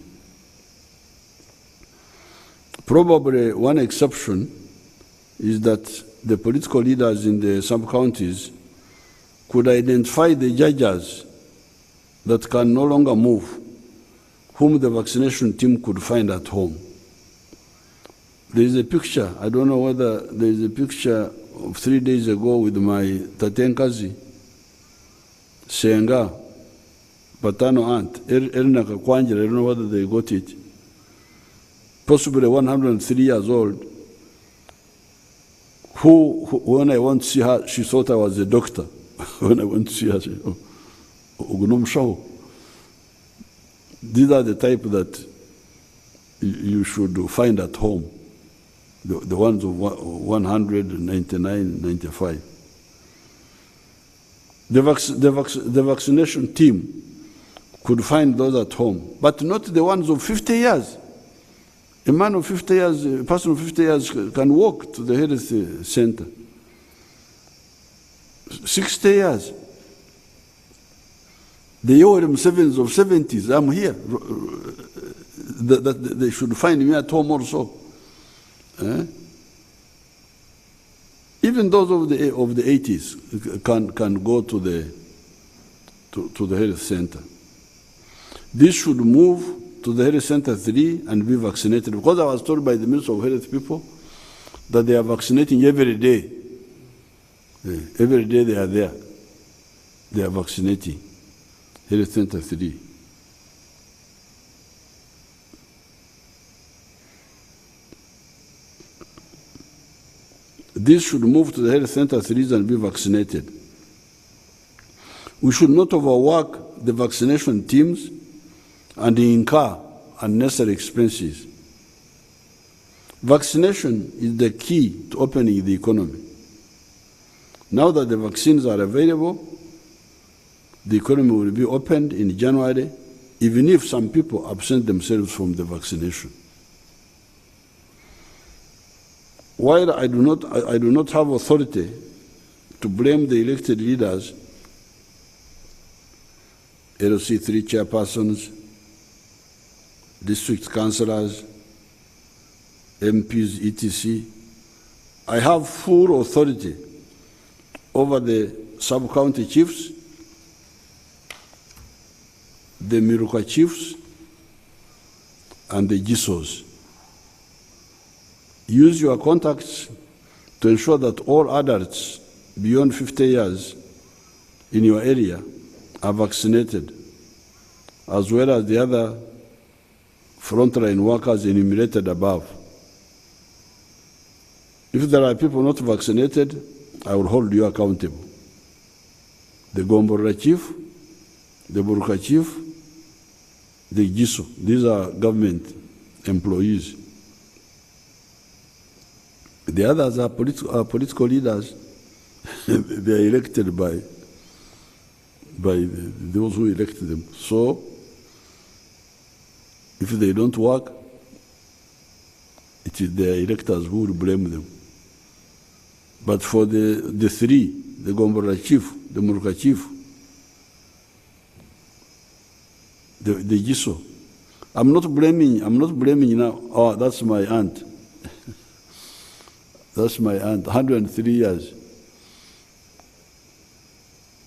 Probably one exception is that the political leaders in the sub-counties could identify the judges that can no longer move, whom the vaccination team could find at home. There is a picture, I don't know whether there is a picture of 3 days ago with my Tatenkazi, Senga, paternal aunt, Elna Kakwanjira, I don't know whether they got it, possibly 103 years old, who, when I went to see her, she thought I was a doctor. When I went to see her, she said, oh, these are the type that you should find at home, the ones of 199, 95. The vaccination team could find those at home, but not the ones of 50 years. A man of 50 years, a person of 50 years can walk to the health center. 60 years. The Yoweri Musevens of 70s, I'm here. That they should find me at home also. Even those of the 80s can go to the health center. This should move to the health center 3 and be vaccinated, because I was told by the Minister of Health people that they are vaccinating every day. Every day they are there. They are vaccinating. Health Center 3. This should move to the Health Center 3 and be vaccinated. We should not overwork the vaccination teams and incur unnecessary expenses. Vaccination is the key to opening the economy. Now that the vaccines are available, the economy will be opened in January, even if some people absent themselves from the vaccination. While I do not have authority to blame the elected leaders, LC3 chairpersons, district councillors, MPs, etc., I have full authority over the sub-county chiefs, the Miruka chiefs, and the GISOs. Use your contacts to ensure that all adults beyond 50 years in your area are vaccinated, as well as the other frontline workers enumerated above. If there are people not vaccinated, I will hold you accountable. The Gombora chief, the Buruka chief, the GISO, these are government employees. The others are political leaders. They are elected by those who elected them. So, if they don't work, it is their electors who will blame them. But for the three, the Gombora chief, the Muruka chief, the GISO, I'm not blaming now, oh, that's my aunt. That's my aunt, 103 years.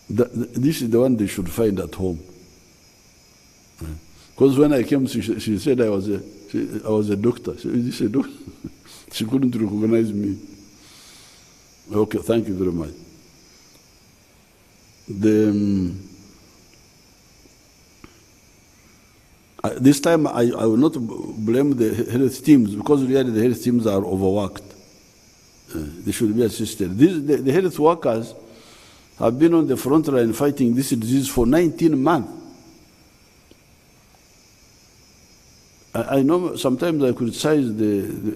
This is the one they should find at home. Because when I came, she said I was a doctor. She couldn't recognize me. Okay, thank you very much. This time I will not blame the health teams, because really the health teams are overworked. They should be assisted. The health workers have been on the front line fighting this disease for 19 months. I know sometimes I criticize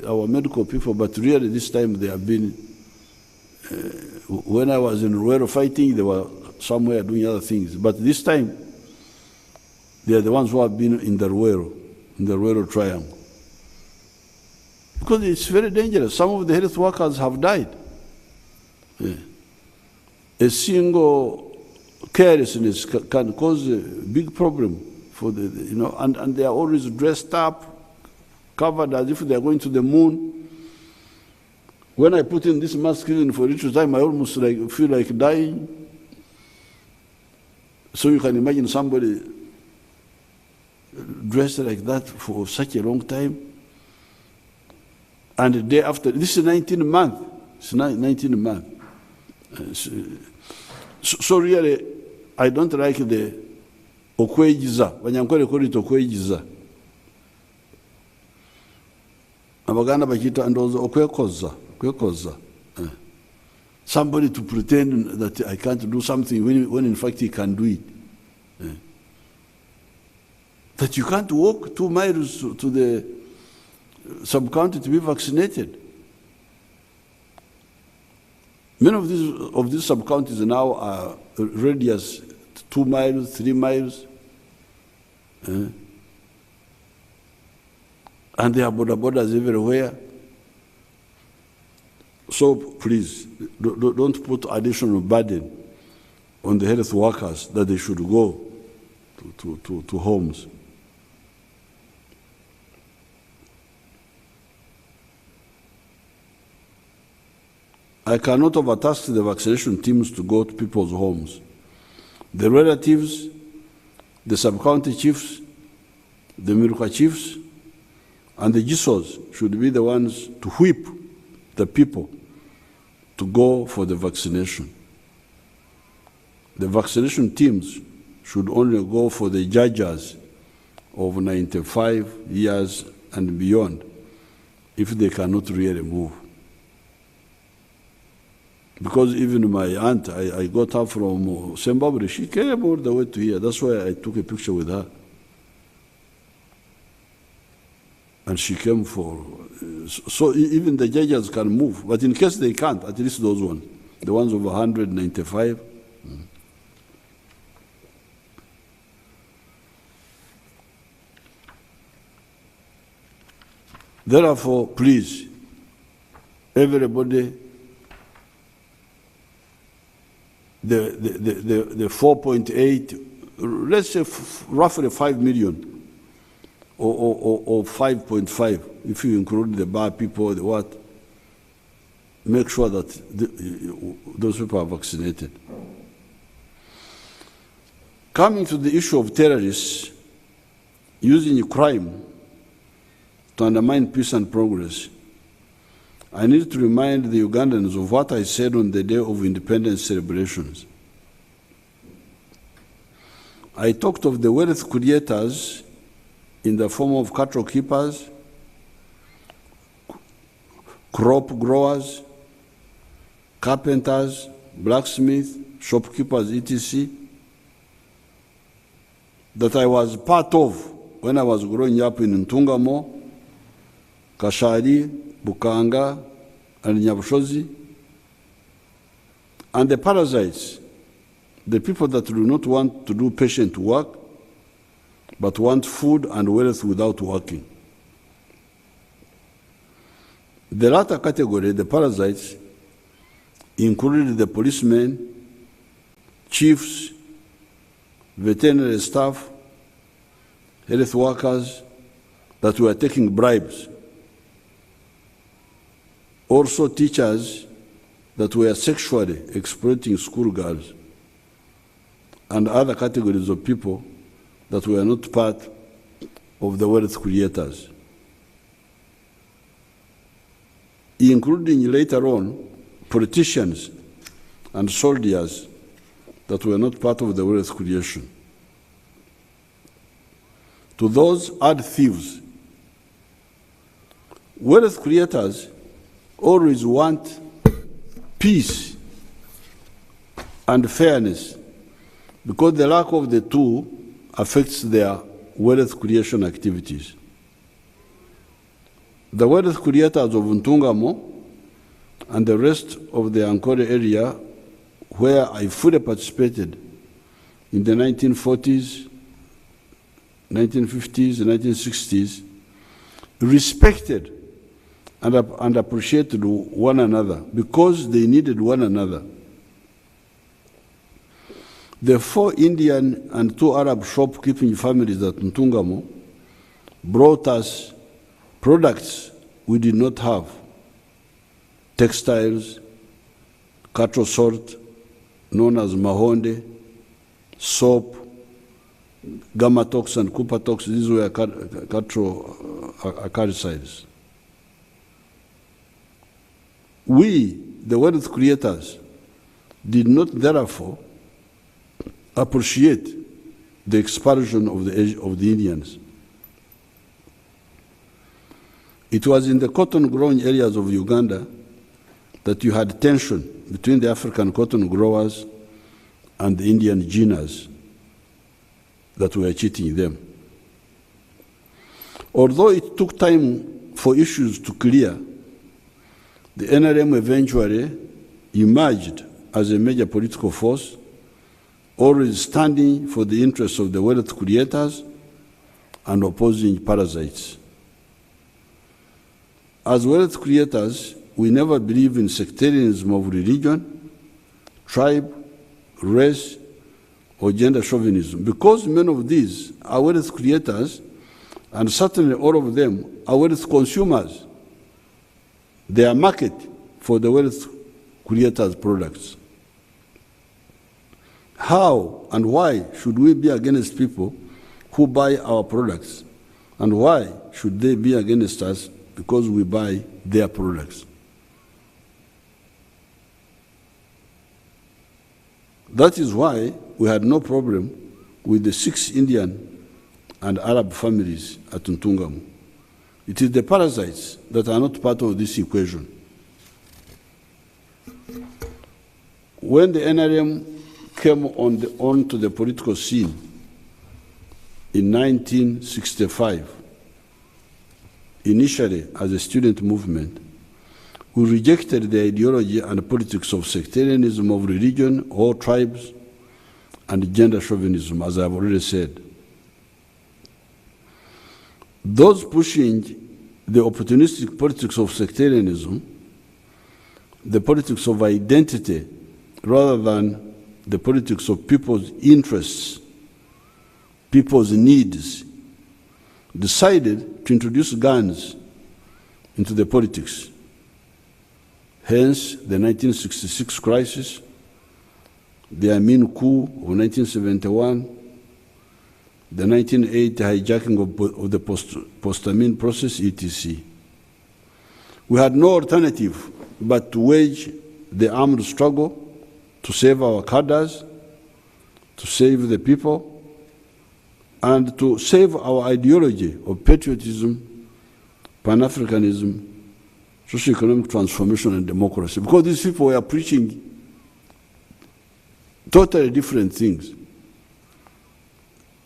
our medical people, but really this time they have been, when I was in Ruero fighting, they were somewhere doing other things. But this time, they are the ones who have been in the Ruero triangle. Because it's very dangerous. Some of the health workers have died. Yeah. A single carelessness can cause a big problem for and they are always dressed up, covered as if they are going to the moon. When I put in this mask in for a little time, I almost feel like dying. So you can imagine somebody dressed like that for such a long time. And the day after, this is 19 months. It's 19 months. So really, I don't like the okwejiza. Banyankole call it okwejiza. Abaganda bakita ndozo okwekoza. Somebody to pretend that I can't do something when in fact he can do it. That you can't walk 2 miles to the sub-county to be vaccinated. Many of these sub-counties now are radius 2 miles, 3 miles. And there are borders everywhere. So please, don't put additional burden on the health workers that they should go to homes. I cannot overtask the vaccination teams to go to people's homes. The relatives, the sub-county chiefs, the Miruka chiefs, and the GISOs should be the ones to whip the people to go for the vaccination. The vaccination teams should only go for the judges of 95 years and beyond if they cannot really move. Because even my aunt, I got her from Zimbabwe, she came all the way to here. That's why I took a picture with her. And she came for, so even the judges can move. But in case they can't, at least those ones, the ones over 195. Therefore, please, everybody, the 4.8, let's say roughly 5 million or 5.5, if you include the bar people, the what, make sure that those people are vaccinated. Coming to the issue of terrorists using crime to undermine peace and progress, I need to remind the Ugandans of what I said on the day of independence celebrations. I talked of the wealth creators in the form of cattle keepers, crop growers, carpenters, blacksmiths, shopkeepers, etc., that I was part of when I was growing up in Ntungamo, Kashari, Bukanga, and Nyabushozi, and the parasites, the people that do not want to do patient work, but want food and wealth without working. The latter category, the parasites, included the policemen, chiefs, veterinary staff, health workers that were taking bribes. Also teachers that were sexually exploiting schoolgirls, and other categories of people that were not part of the wealth creators, including later on politicians and soldiers that were not part of the wealth creation. To those, add thieves. Wealth creators always want peace and fairness because the lack of the two affects their wealth creation activities. The wealth creators of Ntungamo and the rest of the Ankole area, where I fully participated in the 1940s, 1950s, and 1960s, respected and appreciated one another because they needed one another. The 4 Indian and 2 Arab shopkeeping families at Ntungamo brought us products we did not have: textiles, cattle salt, known as mahonde, soap, Gamatox and Kupatox. These were cattle acaricides. We, the wealth creators, did not therefore appreciate the expulsion of the Indians. It was in the cotton-growing areas of Uganda that you had tension between the African cotton growers and the Indian ginas that were cheating them. Although it took time for issues to clear, the NRM eventually emerged as a major political force, always standing for the interests of the wealth creators and opposing parasites. As wealth creators, we never believe in sectarianism of religion, tribe, race, or gender chauvinism, because many of these are wealth creators, and certainly all of them are wealth consumers. They are market for the wealth creators' products. How and why should we be against people who buy our products? And why should they be against us because we buy their products? That is why we had no problem with the 6 Indian and Arab families at Ntungamu. It is the parasites that are not part of this equation. When the NRM came onto the political scene in 1965, initially as a student movement, we rejected the ideology and politics of sectarianism of religion or tribes and gender chauvinism, as I've already said. Those pushing the opportunistic politics of sectarianism, the politics of identity, rather than the politics of people's interests, people's needs, decided to introduce guns into the politics. Hence, the 1966 crisis, the Amin coup of 1971, the 1980 hijacking of the post-Amin process, etc. We had no alternative but to wage the armed struggle to save our cadres, to save the people, and to save our ideology of patriotism, Pan-Africanism, socio-economic transformation, and democracy. Because these people were preaching totally different things.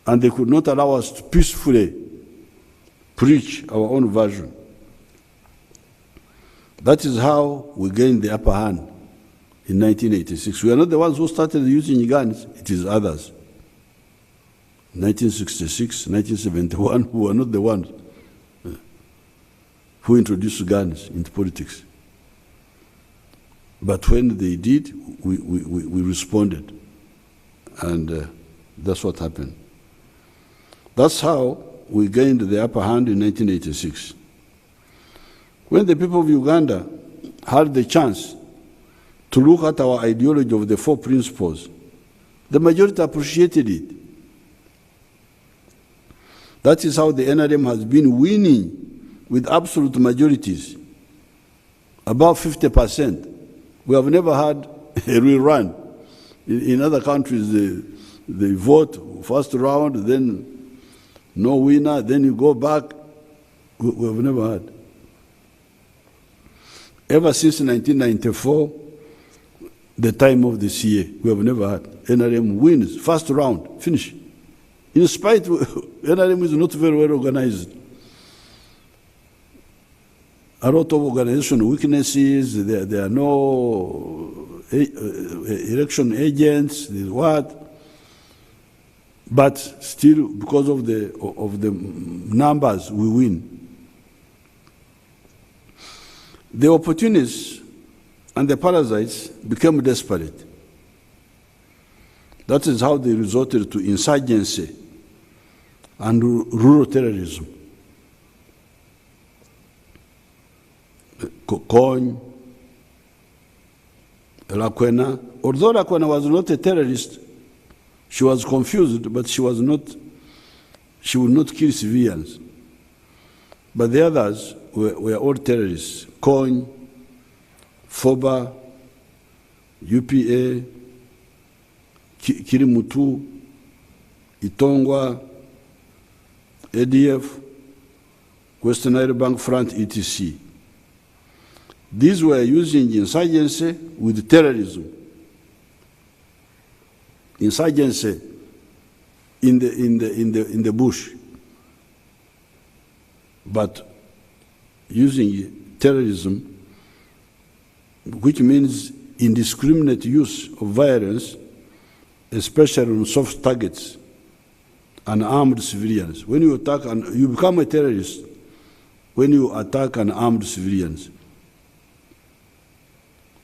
And they could not allow us to peacefully preach our own version. That is how we gained the upper hand in 1986. We are not the ones who started using guns, it is others. 1966, 1971, we were not the ones who introduced guns into politics. But when they did, we responded. And that's what happened. That's how we gained the upper hand in 1986. When the people of Uganda had the chance to look at our ideology of the 4 principles, the majority appreciated it. That is how the NRM has been winning with absolute majorities, about 50%. We have never had a rerun. In other countries, they vote first round, then no winner, then you go back. We have never had. Ever since 1994, the time of the CA, we have never had. NRM wins, first round, finish. In spite, NRM is not very well organized. A lot of organizational weaknesses, there are no election agents, there's what. But still, because of the numbers, we win. The opportunists and the parasites became desperate. That is how they resorted to insurgency and rural terrorism. Kony, Lakwena, although Lakwena was not a terrorist, she was confused, but she would not kill civilians. But the others were all terrorists. Kony, FOBA, UPA, Kirimutu, Itongwa, ADF, Western Nile Bank Front, etc. These were using insurgency with terrorism. Insurgency in the bush, but using terrorism, which means indiscriminate use of violence, especially on soft targets and armed civilians. When you attack, and you become a terrorist when you attack an armed civilians.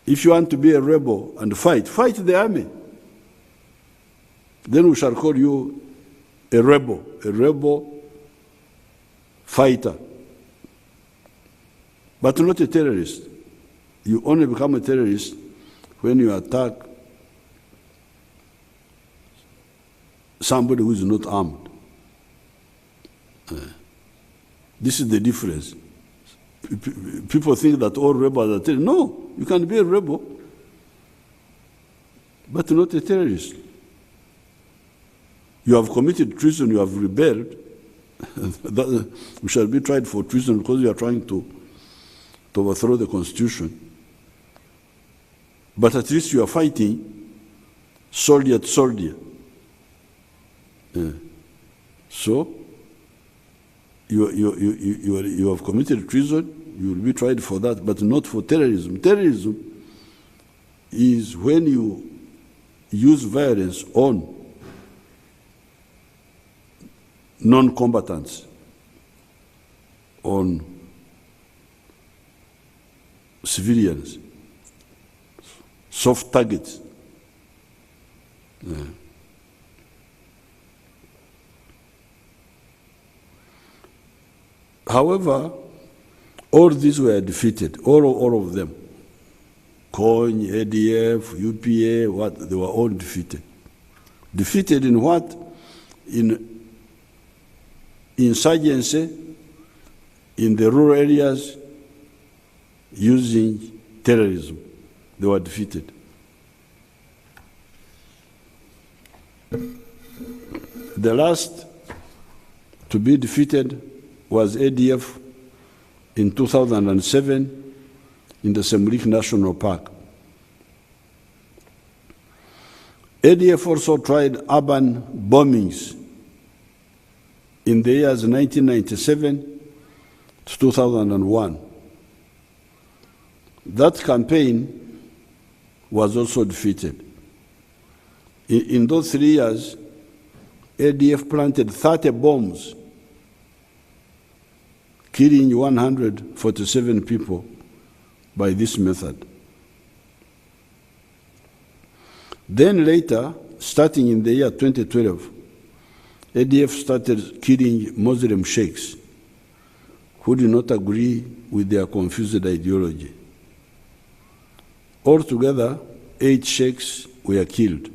If you want to be a rebel and fight the army. Then we shall call you a rebel fighter, but not a terrorist. You only become a terrorist when you attack somebody who is not armed. This is the difference. People think that all rebels are terrorists. No, you can be a rebel, but not a terrorist. You have committed treason, you have rebelled. We shall be tried for treason because you are trying to overthrow the Constitution. But at least you are fighting soldier to soldier. So, you have committed treason, you will be tried for that, but not for terrorism. Terrorism is when you use violence on non-combatants, on civilians, soft targets. However, all these were defeated, all of them. COIN, ADF, UPA, they were all defeated. Defeated in what? In insurgency in the rural areas using terrorism. They were defeated. The last to be defeated was ADF in 2007 in the Semlik National Park. ADF also tried urban bombings in the years 1997 to 2001. That campaign was also defeated. In those 3 years, ADF planted 30 bombs, killing 147 people by this method. Then later, starting in the year 2012, ADF started killing Muslim sheikhs who did not agree with their confused ideology. Altogether, 8 sheikhs were killed.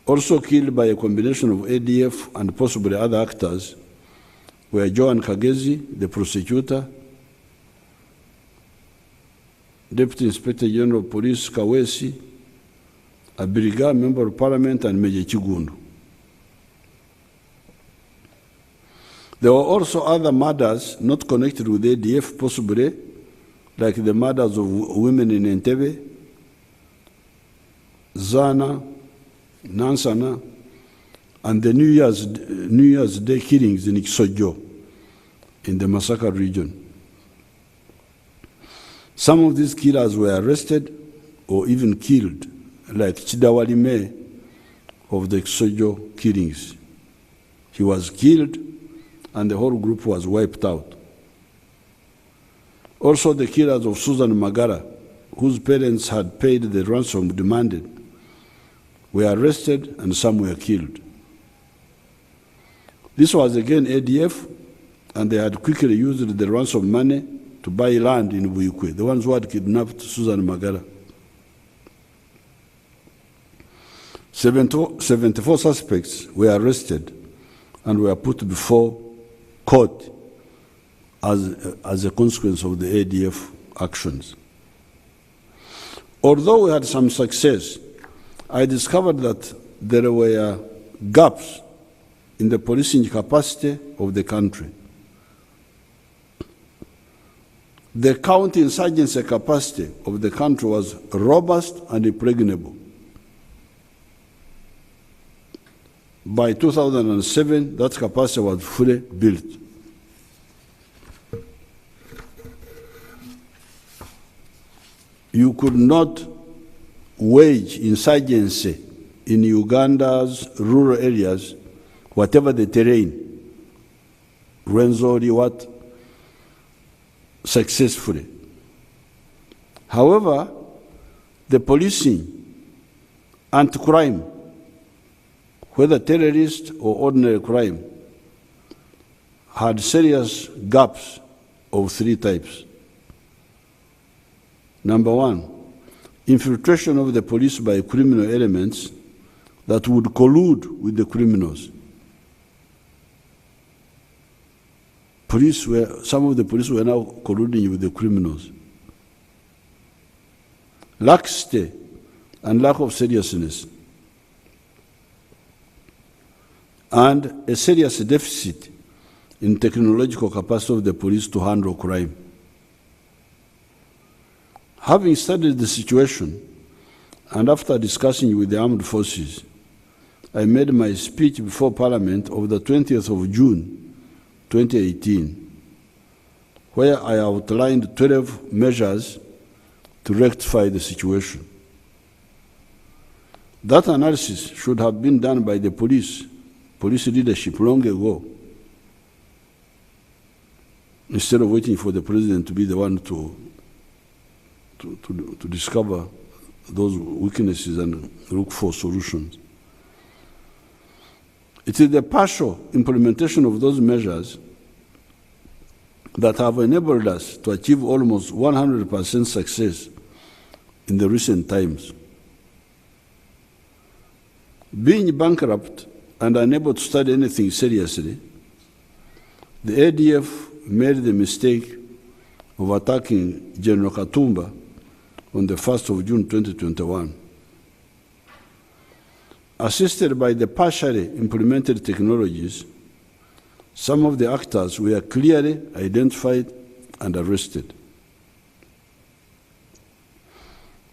Also killed by a combination of ADF and possibly other actors were Joan Kagezi, the prosecutor, Deputy Inspector General of Police Kawesi, Abiriga, Member of Parliament, and Major Chigundu. There were also other murders not connected with ADF, possibly, like the murders of women in Entebbe, Zana, Nansana, and the New Year's Day killings in Iksojo, in the Masaka region. Some of these killers were arrested or even killed, like Chidawali May of the Iksojo killings. He was killed and the whole group was wiped out. Also the killers of Susan Magara, whose parents had paid the ransom demanded, were arrested and some were killed. This was again ADF, and they had quickly used the ransom money to buy land in Buyukwe, the ones who had kidnapped Susan Magara. 74 suspects were arrested and were put before court as a consequence of the ADF actions. Although we had some success, I discovered that there were gaps in the policing capacity of the country. The counter-insurgency capacity of the country was robust and impregnable. By 2007, that capacity was fully built. you could not wage insurgency in Uganda's rural areas, whatever the terrain, Rwenzori, what, successfully. However, the policing, anti-crime, whether terrorist or ordinary crime, had serious gaps of three types. Number one, infiltration of the police by criminal elements that would collude with the criminals. Some of the police were now colluding with the criminals. Laxity and lack of seriousness, and a serious deficit in technological capacity of the police to handle crime. Having studied the situation, and after discussing with the armed forces, I made my speech before Parliament of the 20th of June, 2018, where I outlined 12 measures to rectify the situation. That analysis should have been done by the police leadership long ago, instead of waiting for the president to be the one to discover those weaknesses and look for solutions. It is the partial implementation of those measures that have enabled us to achieve almost 100% success in the recent times. Being bankrupt and unable to study anything seriously, the ADF made the mistake of attacking General Katumba on the 1st of June 2021. Assisted by the partially implemented technologies, some of the actors were clearly identified and arrested.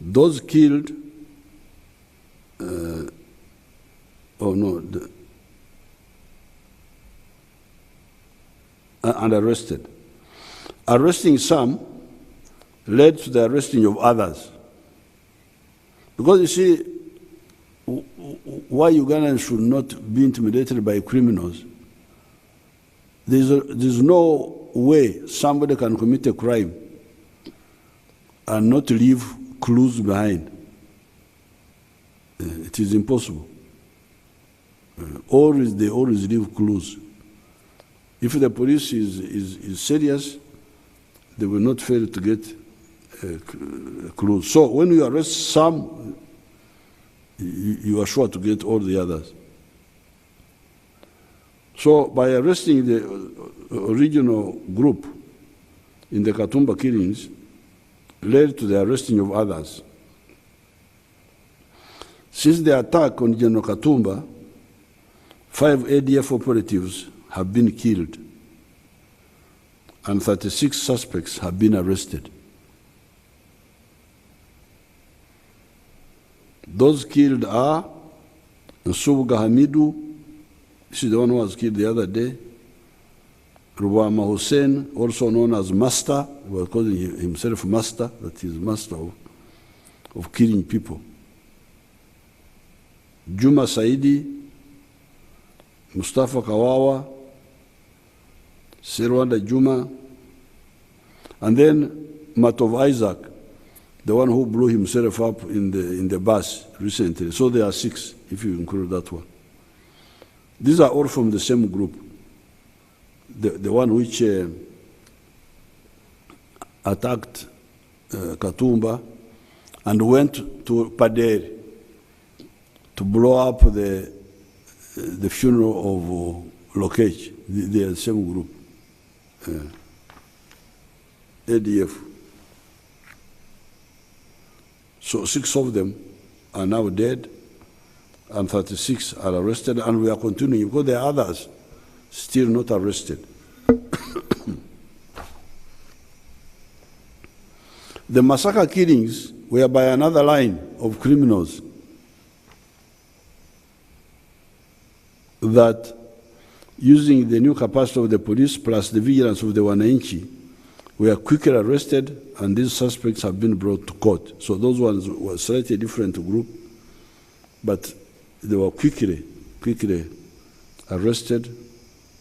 Those killed, and arrested. Arresting some led to the arresting of others. Because you see, why Ugandans should not be intimidated by criminals, there's no way somebody can commit a crime and not leave clues behind. It is impossible. They always leave clues. If the police is serious, they will not fail to get clues. So when you arrest some, you are sure to get all the others. So by arresting the original group in the Katumba killings led to the arresting of others. Since the attack on General Katumba, 5 ADF operatives have been killed and 36 suspects have been arrested. Those killed are Nsubuga Hamidu, this is the one who was killed the other day, Rubama Hussein, also known as Master, he was calling himself Master, that he is master of killing people. Juma Saidi, Mustafa Kawawa, Sirwanda Juma, and then Matov Isaac, the one who blew himself up in the bus recently. So there are 6, if you include that one. These are all from the same group. The one which attacked Katumba and went to Paderi to blow up the funeral of Lokech. They are the same group. ADF. So 6 of them are now dead and 36 are arrested, and we are continuing because there are others still not arrested. The massacre killings were by another line of criminals that, using the new capacity of the police plus the vigilance of the Wananchi, were quickly arrested, and these suspects have been brought to court. So those ones were slightly different group, but they were quickly arrested,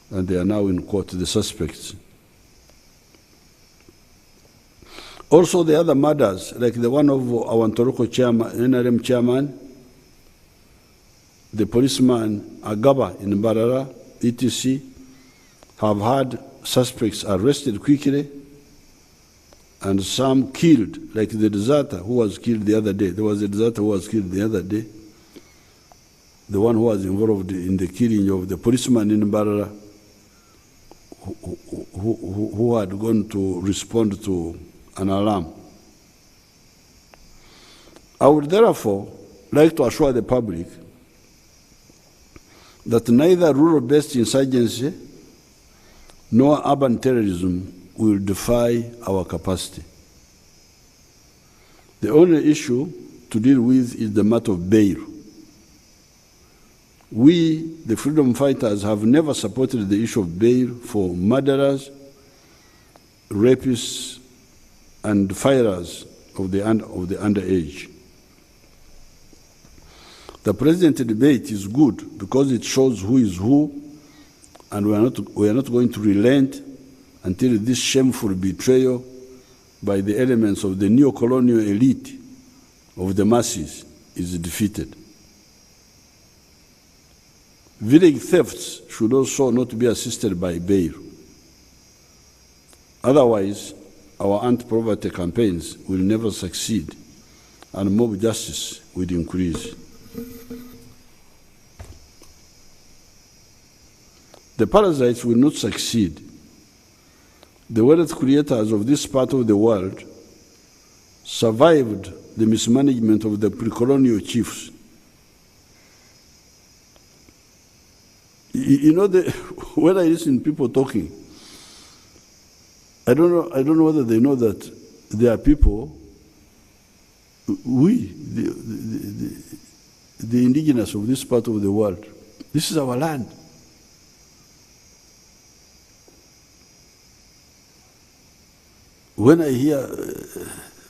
and they are now in court, the suspects. Also, the other murders, like the one of our Ntoroko chairman, NRM chairman, the policeman Agaba in Mbarara, etc., have had suspects arrested quickly, and some killed, like the deserter who was killed the other day. There was a deserter who was killed the other day, the one who was involved in the killing of the policeman in Mbarara, who had gone to respond to an alarm. I would therefore like to assure the public that neither rural-based insurgency nor urban terrorism will defy our capacity. The only issue to deal with is the matter of bail. We, the freedom fighters, have never supported the issue of bail for murderers, rapists, and firers of the underage. The present debate is good because it shows who is who, and we are not going to relent until this shameful betrayal by the elements of the neo-colonial elite of the masses is defeated. Village thefts should also not be assisted by bail. Otherwise, our anti-poverty campaigns will never succeed, and mob justice will increase. The parasites will not succeed. The wealth creators of this part of the world survived the mismanagement of the pre-colonial chiefs. You know, when I listen to people talking, I don't know whether they know that there are people, the indigenous of this part of the world, this is our land. When I hear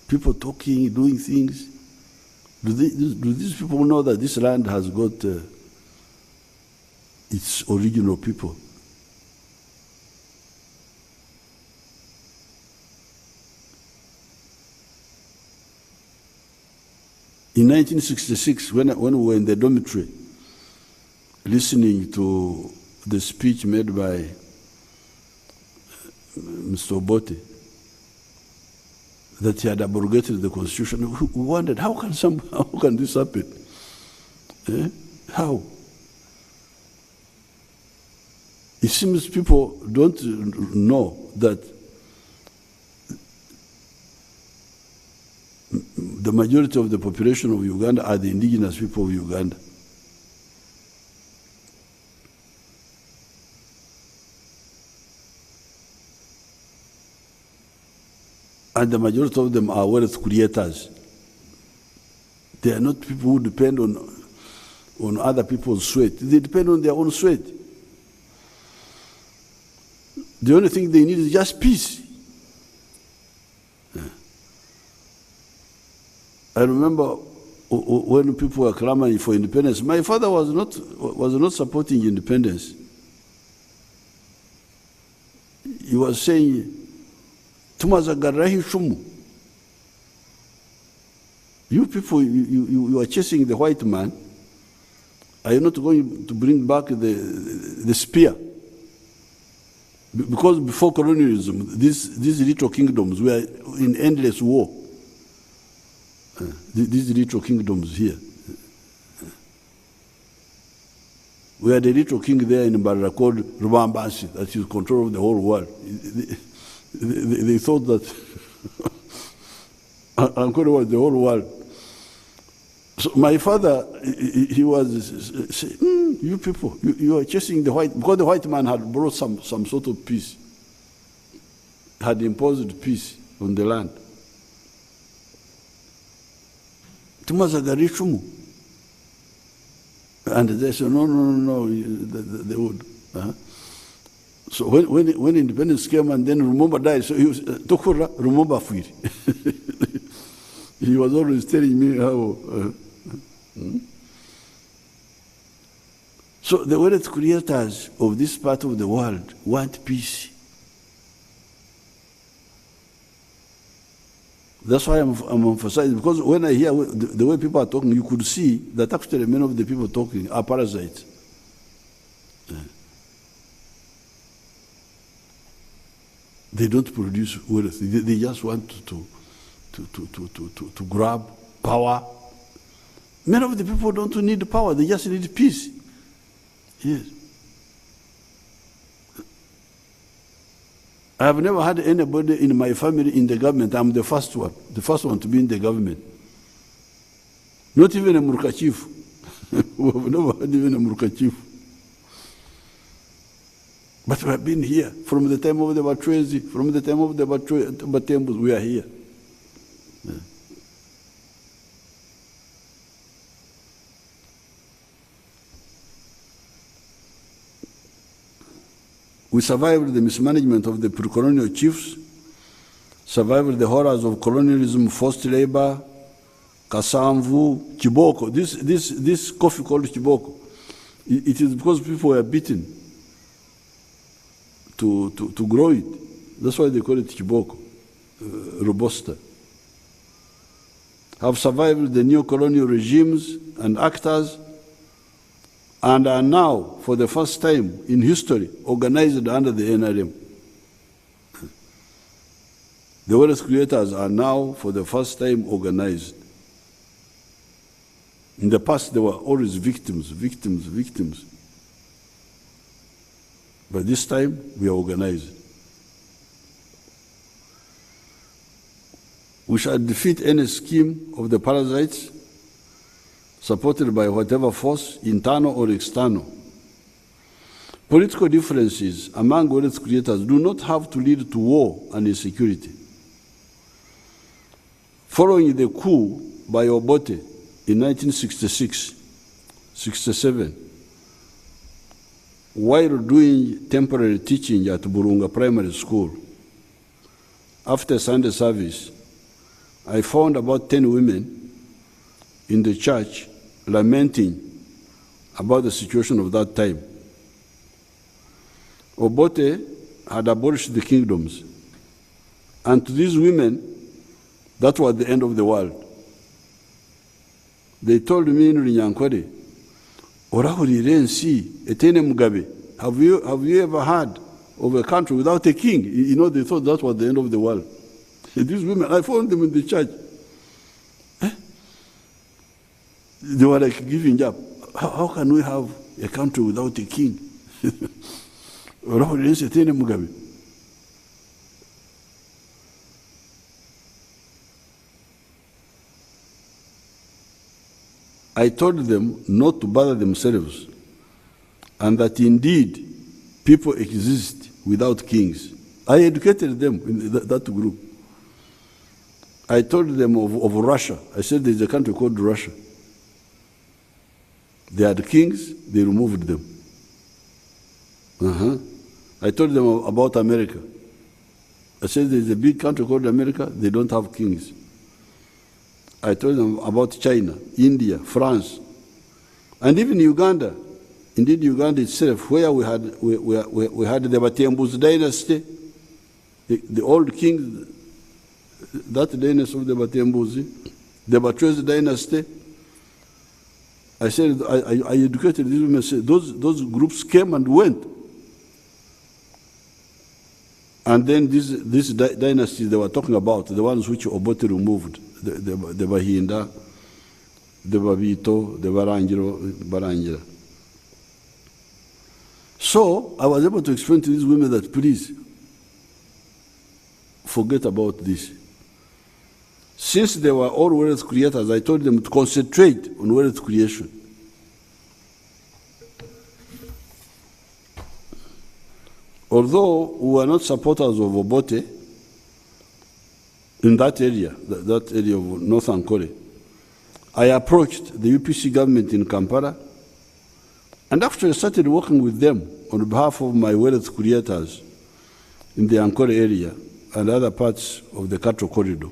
people talking, doing things, do these people know that this land has got its original people? In 1966, when we were in the dormitory, listening to the speech made by Mr. Obote, that he had abrogated the Constitution, we wondered, how can this happen? How? It seems people don't know that the majority of the population of Uganda are the indigenous people of Uganda. And the majority of them are wealth creators. They are not people who depend on other people's sweat. They depend on their own sweat. The only thing they need is just peace. I remember when people were clamoring for independence, my father was not supporting independence. He was saying, "Tumazagarrahi shumu." You people, you are chasing the white man. Are you not going to bring back the spear? Because before colonialism, these little kingdoms were in endless war. These little kingdoms here. We had a little king there in Mbarara called Rubambansi that is control of the whole world. They thought that Ankole was the whole world. So my father, he was saying, you people, you are chasing the white, because the white man had brought some sort of peace, had imposed peace on the land. Tumazagarishumu. And they said, no, they would. So when independence came and then Lumumba died, so he was Tokura Lumumba Fuiri. He was always telling me how. So the wealth creators of this part of the world want peace. That's why I'm emphasizing, because when I hear the way people are talking, you could see that actually many of the people talking are parasites. They don't produce wealth. They just want to grab power. Many of the people don't need power. They just need peace. Yes. I have never had anybody in my family in the government. I'm the first one to be in the government. Not even a Murka chief. We have never had even a Murka chief. But we have been here from the time of the Batwezi, from the time of the Batembus, we are here. Yeah. We survived the mismanagement of the pre-colonial chiefs, survived the horrors of colonialism, forced labor, Kasamvu, Chiboko. This coffee called Chiboko, it is because people were beaten to grow it. That's why they call it Chiboko, Robusta. Have survived the neo-colonial regimes and actors, and are now, for the first time in history, organized under the NRM. The wealth creators are now, for the first time, organized. In the past, they were always victims. But this time, we are organized. We shall defeat any scheme of the parasites supported by whatever force, internal or external. Political differences among wealth creators do not have to lead to war and insecurity. Following the coup by Obote in 1966-67, while doing temporary teaching at Burunga Primary School, after Sunday service, I found about 10 women in the church lamenting about the situation of that time. Obote had abolished the kingdoms, and to these women, that was the end of the world. They told me in Runyankore, Orahuri Rensi, Etene Mugabe, have you ever heard of a country without a king? You know, they thought that was the end of the world. These women, I found them in the church. They were like giving up. How can we have a country without a king? I told them not to bother themselves, and that indeed people exist without kings. I educated them in that group. I told them of Russia. I said there's a country called Russia. They had kings, they removed them. I told them about America. I said there's a big country called America, they don't have kings. I told them about China, India, France, and even Uganda. Indeed, Uganda itself, where we had the Batembus dynasty, the old king, that dynasty of the Batembuzi, the Batwezi dynasty. I said, I educated these women, said, those groups came and went. And then these dynasties they were talking about, the ones which Obote removed, the Bahinda, the Babito, the Barangira. So I was able to explain to these women that, please, forget about this. Since they were all wealth creators, I told them to concentrate on wealth creation. Although we were not supporters of Obote in that area of North Ankole, I approached the UPC government in Kampala and actually started working with them on behalf of my wealth creators in the Ankole area and other parts of the cattle corridor.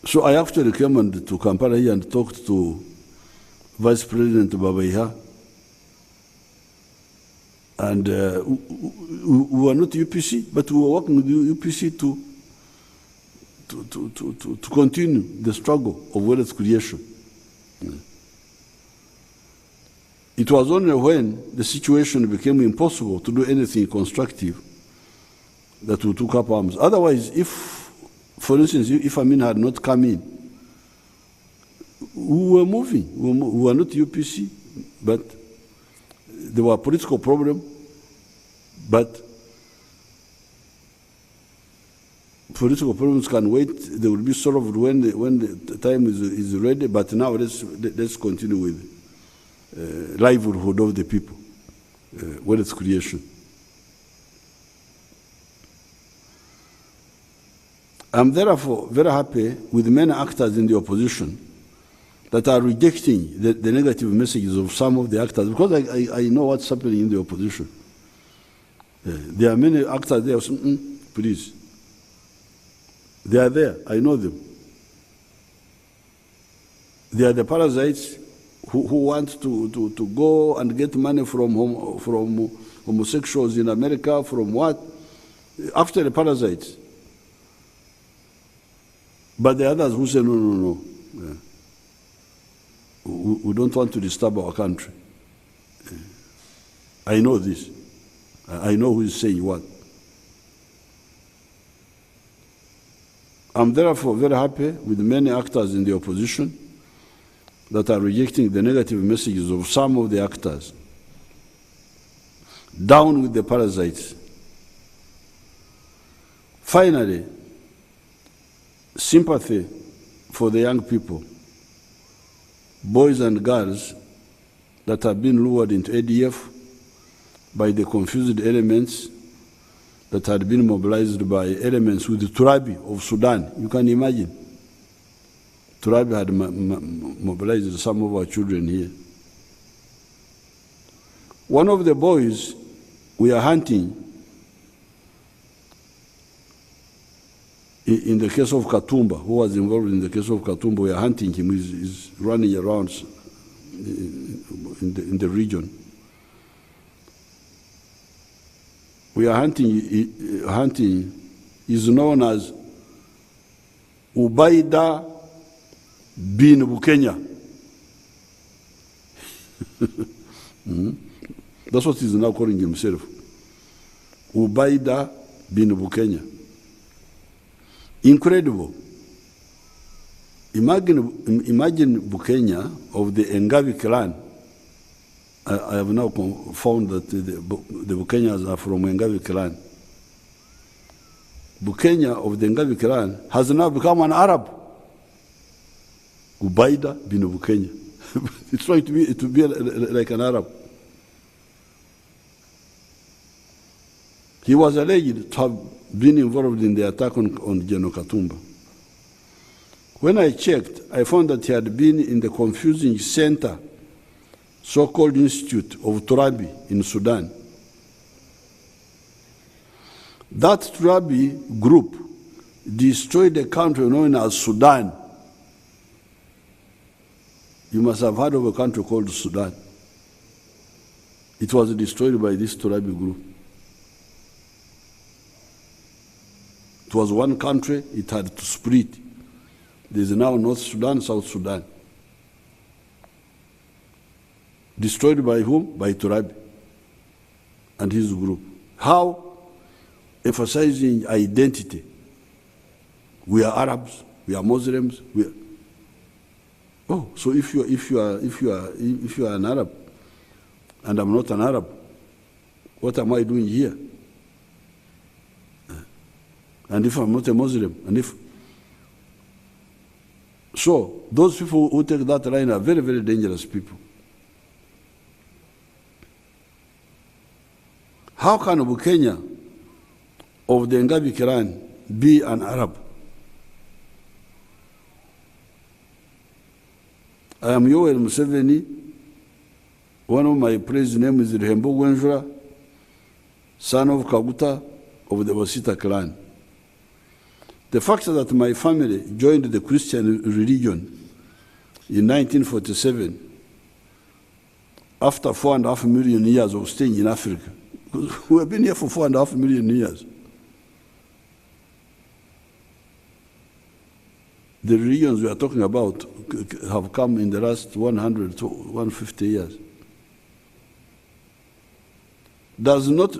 So I actually came to Kampala here and talked to Vice President Babaiha. And we were not UPC, but we were working with UPC to continue the struggle of wealth creation. It was only when the situation became impossible to do anything constructive that we took up arms. Otherwise, if, for instance, if Amin had not come in, we were moving. We were not UPC, but there were political problems, but political problems can wait. They will be solved when the time is ready. But now let's continue with livelihood of the people, wealth creation. I'm therefore very happy with many actors in the opposition that are rejecting the negative messages of some of the actors, because I know what's happening in the opposition. There are many actors there saying, please. They are there, I know them. They are the parasites who want to go and get money from homosexuals in America, from what? After the parasites. But the others who say, no. We don't want to disturb our country. I know this. I know who is saying what. I'm therefore very happy with many actors in the opposition that are rejecting the negative messages of some of the actors. Down with the parasites. Finally, sympathy for the young people, boys and girls that have been lured into ADF by the confused elements that had been mobilized by elements with the Turabi of Sudan. You can imagine. Turabi had mobilized some of our children here. One of the boys we are hunting, in the case of Katumba, who was involved in the case of Katumba, we are hunting him. He's running around in the region. We are hunting is known as Ubaida bin Bukenya. That's what he's now calling himself. Ubaida bin Bukenya. Incredible. Imagine Bukenya of the Engavi clan. I have now found that the Bukenyas are from Engavi clan. Bukenya of the Engavi clan has now become an Arab. Ubaida bin Bukenya. It's trying to be like an Arab. He was alleged to have been involved in the attack on General Katumba. When I checked, I found that he had been in the confusing center, so-called Institute of Turabi in Sudan. That Turabi group destroyed a country known as Sudan. You must have heard of a country called Sudan. It was destroyed by this Turabi group. It was one country, it had to split. There is now North Sudan, South Sudan. Destroyed by whom? By Turabi and his group. How? Emphasizing identity. We are Arabs, we are Muslims, we are... Oh, so if you are an Arab and I'm not an Arab, what am I doing here? And if I'm not a Muslim, and if... So, those people who take that line are very, very dangerous people. How can Bukenya of the Engabi clan be an Arab? I am Yoweri Museveni, One of my praise name is Rehembo Gwenjura, son of Kaguta of the Wasita clan. The fact that my family joined the Christian religion in 1947, after 4.5 million years of staying in Africa, because we have been here for 4.5 million years. The religions we are talking about have come in the last 100 to 150 years. Does not,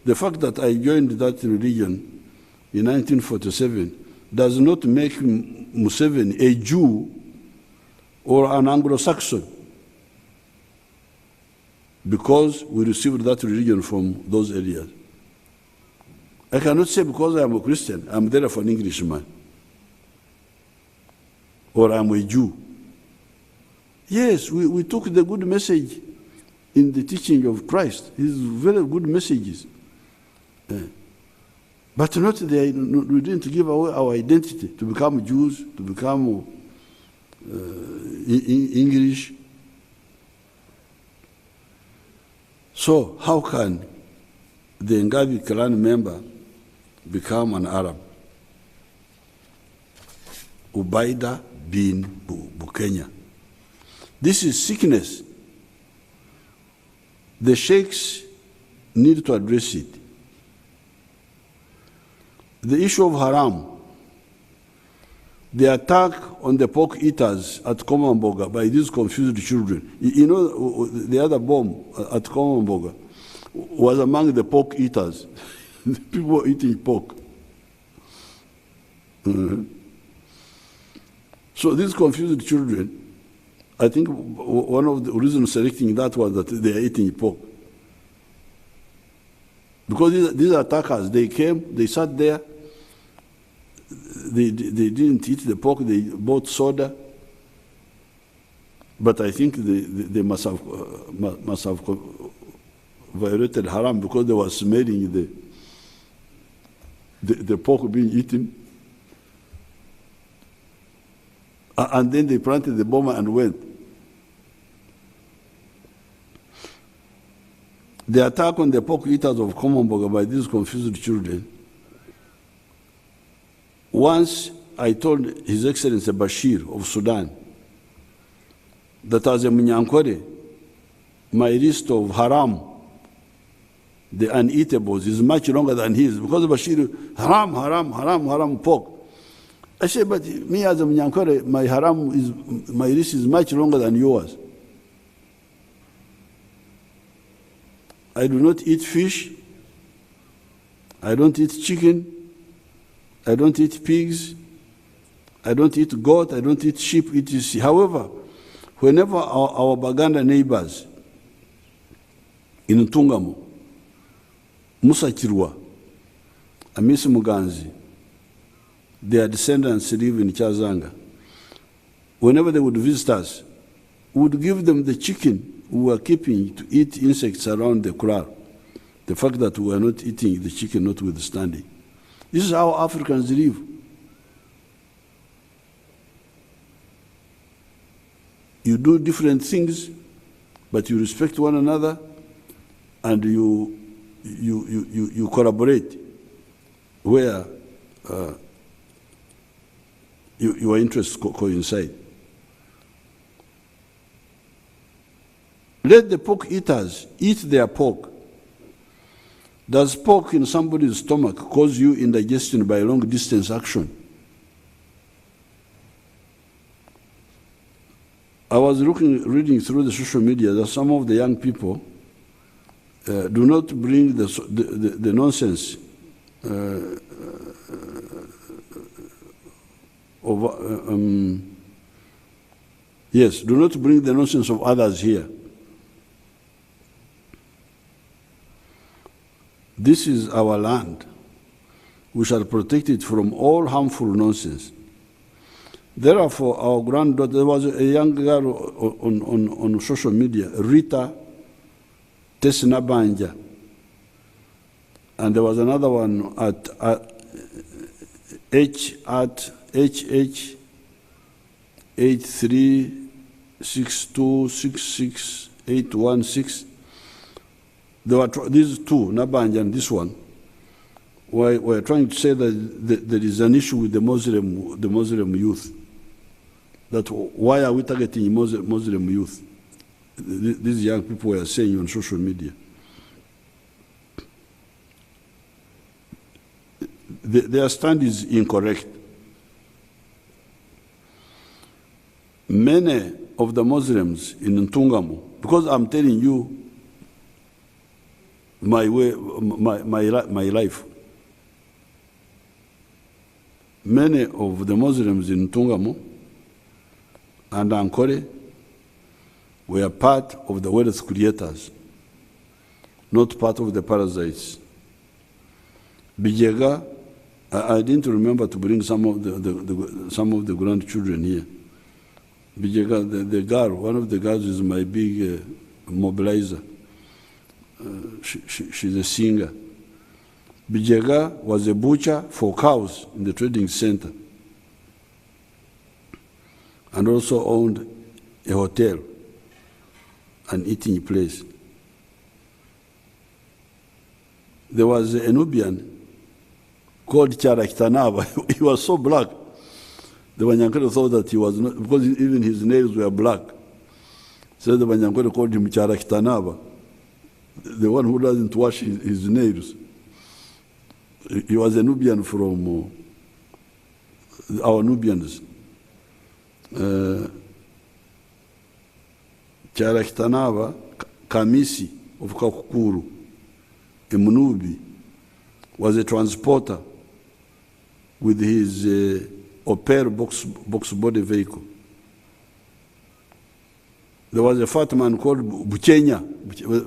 the fact that I joined that religion in 1947 does not make Museveni a Jew or an Anglo-Saxon, because we received that religion from those areas. I cannot say because I am a Christian, I'm therefore an Englishman, or I'm a Jew. Yes, we took the good message in the teaching of Christ. His very good messages. But not we didn't give away our identity to become Jews, to become English. So how can the Ngavi clan member become an Arab? Ubaida bin Bukenya. This is sickness. The sheikhs need to address it. The issue of haram, the attack on the pork eaters at Komamboga by these confused children. You know, the other bomb at Komamboga was among the pork eaters. The people eating pork. So these confused children, I think one of the reasons selecting that was that they are eating pork. Because these attackers, they came, they sat there, they didn't eat the pork, they bought soda. But I think they must have violated haram because they were smelling the pork being eaten. And then they planted the bomb and went. The attack on the pork eaters of Komamboga by these confused children. Once I told His Excellency Bashir of Sudan that as a Munyankore, my list of haram, the uneatables, is much longer than his, because Bashir, haram, pork. I said, but me as a Munyankore, my list is much longer than yours. I do not eat fish. I don't eat chicken. I don't eat pigs. I don't eat goat. I don't eat sheep, etc. However, whenever our Baganda neighbors in Ntungamo, Musa Chirwa, Amisi Muganzi, their descendants live in Chazanga, whenever they would visit us, we would give them the chicken we were keeping to eat insects around the kraal. The fact that we were not eating the chicken notwithstanding. This is how Africans live. You do different things, but you respect one another, and you collaborate where your interests coincide. Let the pork eaters eat their pork. Does pork in somebody's stomach cause you indigestion by long distance action? I was reading through the social media that some of the young people do not bring the nonsense do not bring the nonsense of others here. This is our land. We shall protect it from all harmful nonsense. Therefore, our granddaughter, there was a young girl on social media, Rita Tesnabanja, and there was another one at HH836266 816. There were these two, Nabanja and this one, were trying to say that there is an issue with the Muslim youth. That why are we targeting Muslim youth? These young people were saying on social media. Their stand is incorrect. Many of the Muslims in Ntungamo, because I'm telling you my life, many of the Muslims in Ntungamo and Ankole were part of the wealth creators, not part of the parasites. Bijega, I didn't remember to bring some of the grandchildren here. Bijega, the girl, one of the girls is my big mobilizer. She's a singer. Bijega was a butcher for cows in the trading center and also owned a hotel, an eating place. There was a Nubian called Charakitanaba. He was so black. The Banyankole thought that he was not, because even his nails were black. So the Banyankole called him Charakitanaba, the one who doesn't wash his nails. He was a Nubian from our Nubians. Charakitanaba Kamisi of Kakukuru, a Munubi, was a transporter with his Opel box body vehicle. There was a fat man called Bukenya.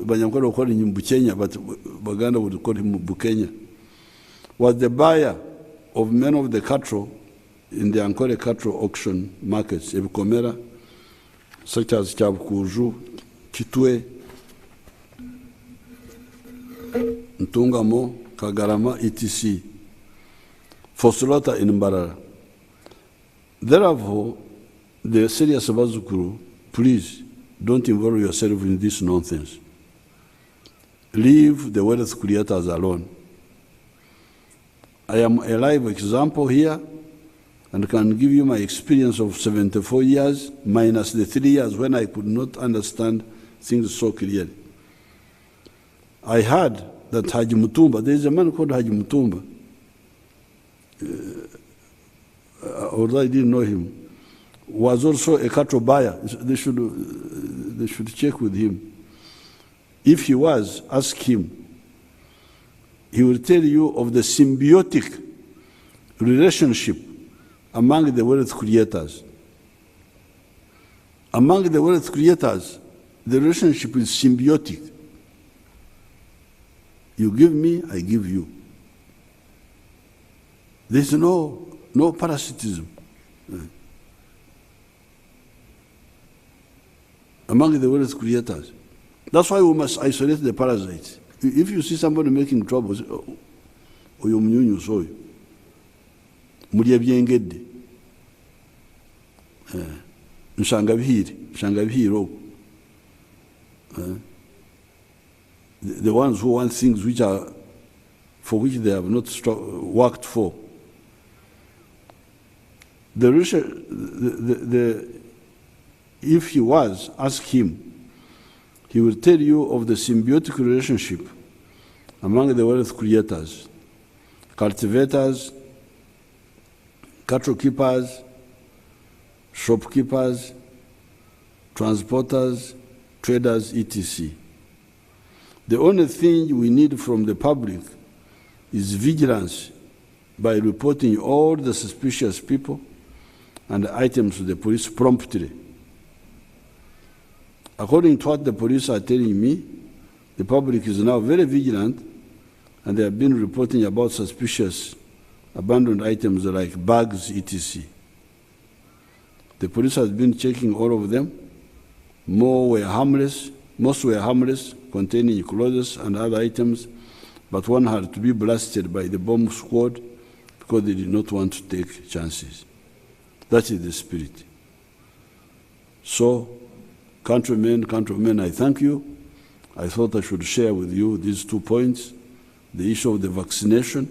Banyankole would call him Bukenya, but Baganda would call him Bukenya. Was the buyer of many of the cattle in the Ankole cattle auction markets, Ebukomera, such as Chabukuju, Kitwe, Ntungamo, Kagarama, etc., for slaughter in Mbarara. Therefore, the serious Bazukuru, please don't involve yourself in this nonsense. Leave the wealth creators alone. I am a live example here and can give you my experience of 74 years minus the 3 years when I could not understand things so clearly. I heard that Haji Mutumba, there is a man called Haji Mutumba, although I didn't know him, was also a cattle buyer. They should check with him. If he was, ask him. He will tell you of the symbiotic relationship among the wealth creators. Among the wealth creators, the relationship is symbiotic. You give me, I give you. There's no parasitism among the wealth creators. That's why we must isolate the parasites. If you see somebody making trouble, oyo mnyunyu soyo, mulia byengedde, nshangabihiro, the ones who want things which are for which they have not worked for. If he was, ask him. He will tell you of the symbiotic relationship among the wealth creators, cultivators, cattle keepers, shopkeepers, transporters, traders, etc. The only thing we need from the public is vigilance by reporting all the suspicious people and items to the police promptly. According to what the police are telling me, the public is now very vigilant and they have been reporting about suspicious abandoned items like bags, etc. The police has been checking all of them. Most were harmless, containing clothes and other items, but one had to be blasted by the bomb squad because they did not want to take chances. That is the spirit. So, countrymen, I thank you. I thought I should share with you these 2 points, the issue of the vaccination,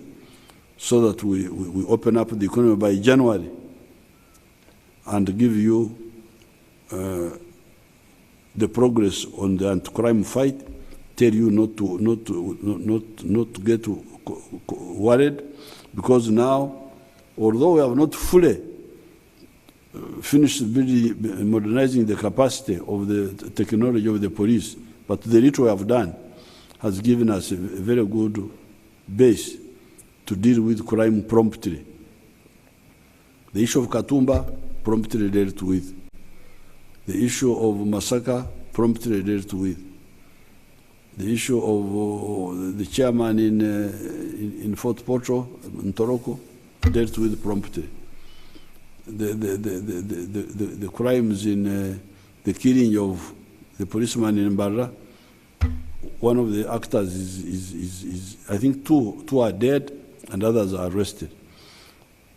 so that we open up the economy by January and give you the progress on the anti-crime fight, tell you not to get worried, because now, although we have not fully finished modernizing the capacity of the technology of the police, but the little we have done has given us a very good base to deal with crime promptly. The issue of Katumba, promptly dealt with. The issue of Masaka, promptly dealt with. The issue of the chairman in Fort Portal, Ntoroko, dealt with promptly. The crimes in the killing of the policeman in Barra, one of the actors is I think two are dead and others are arrested.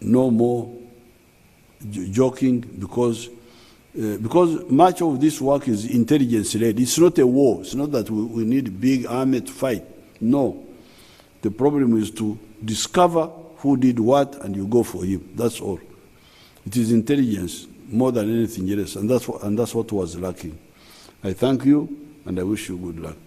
No more joking, because much of this work is intelligence-led. It's not a war. It's not that we need a big army to fight. No. The problem is to discover who did what and you go for him. That's all. It is intelligence more than anything else, and that's what was lacking. I thank you and I wish you good luck.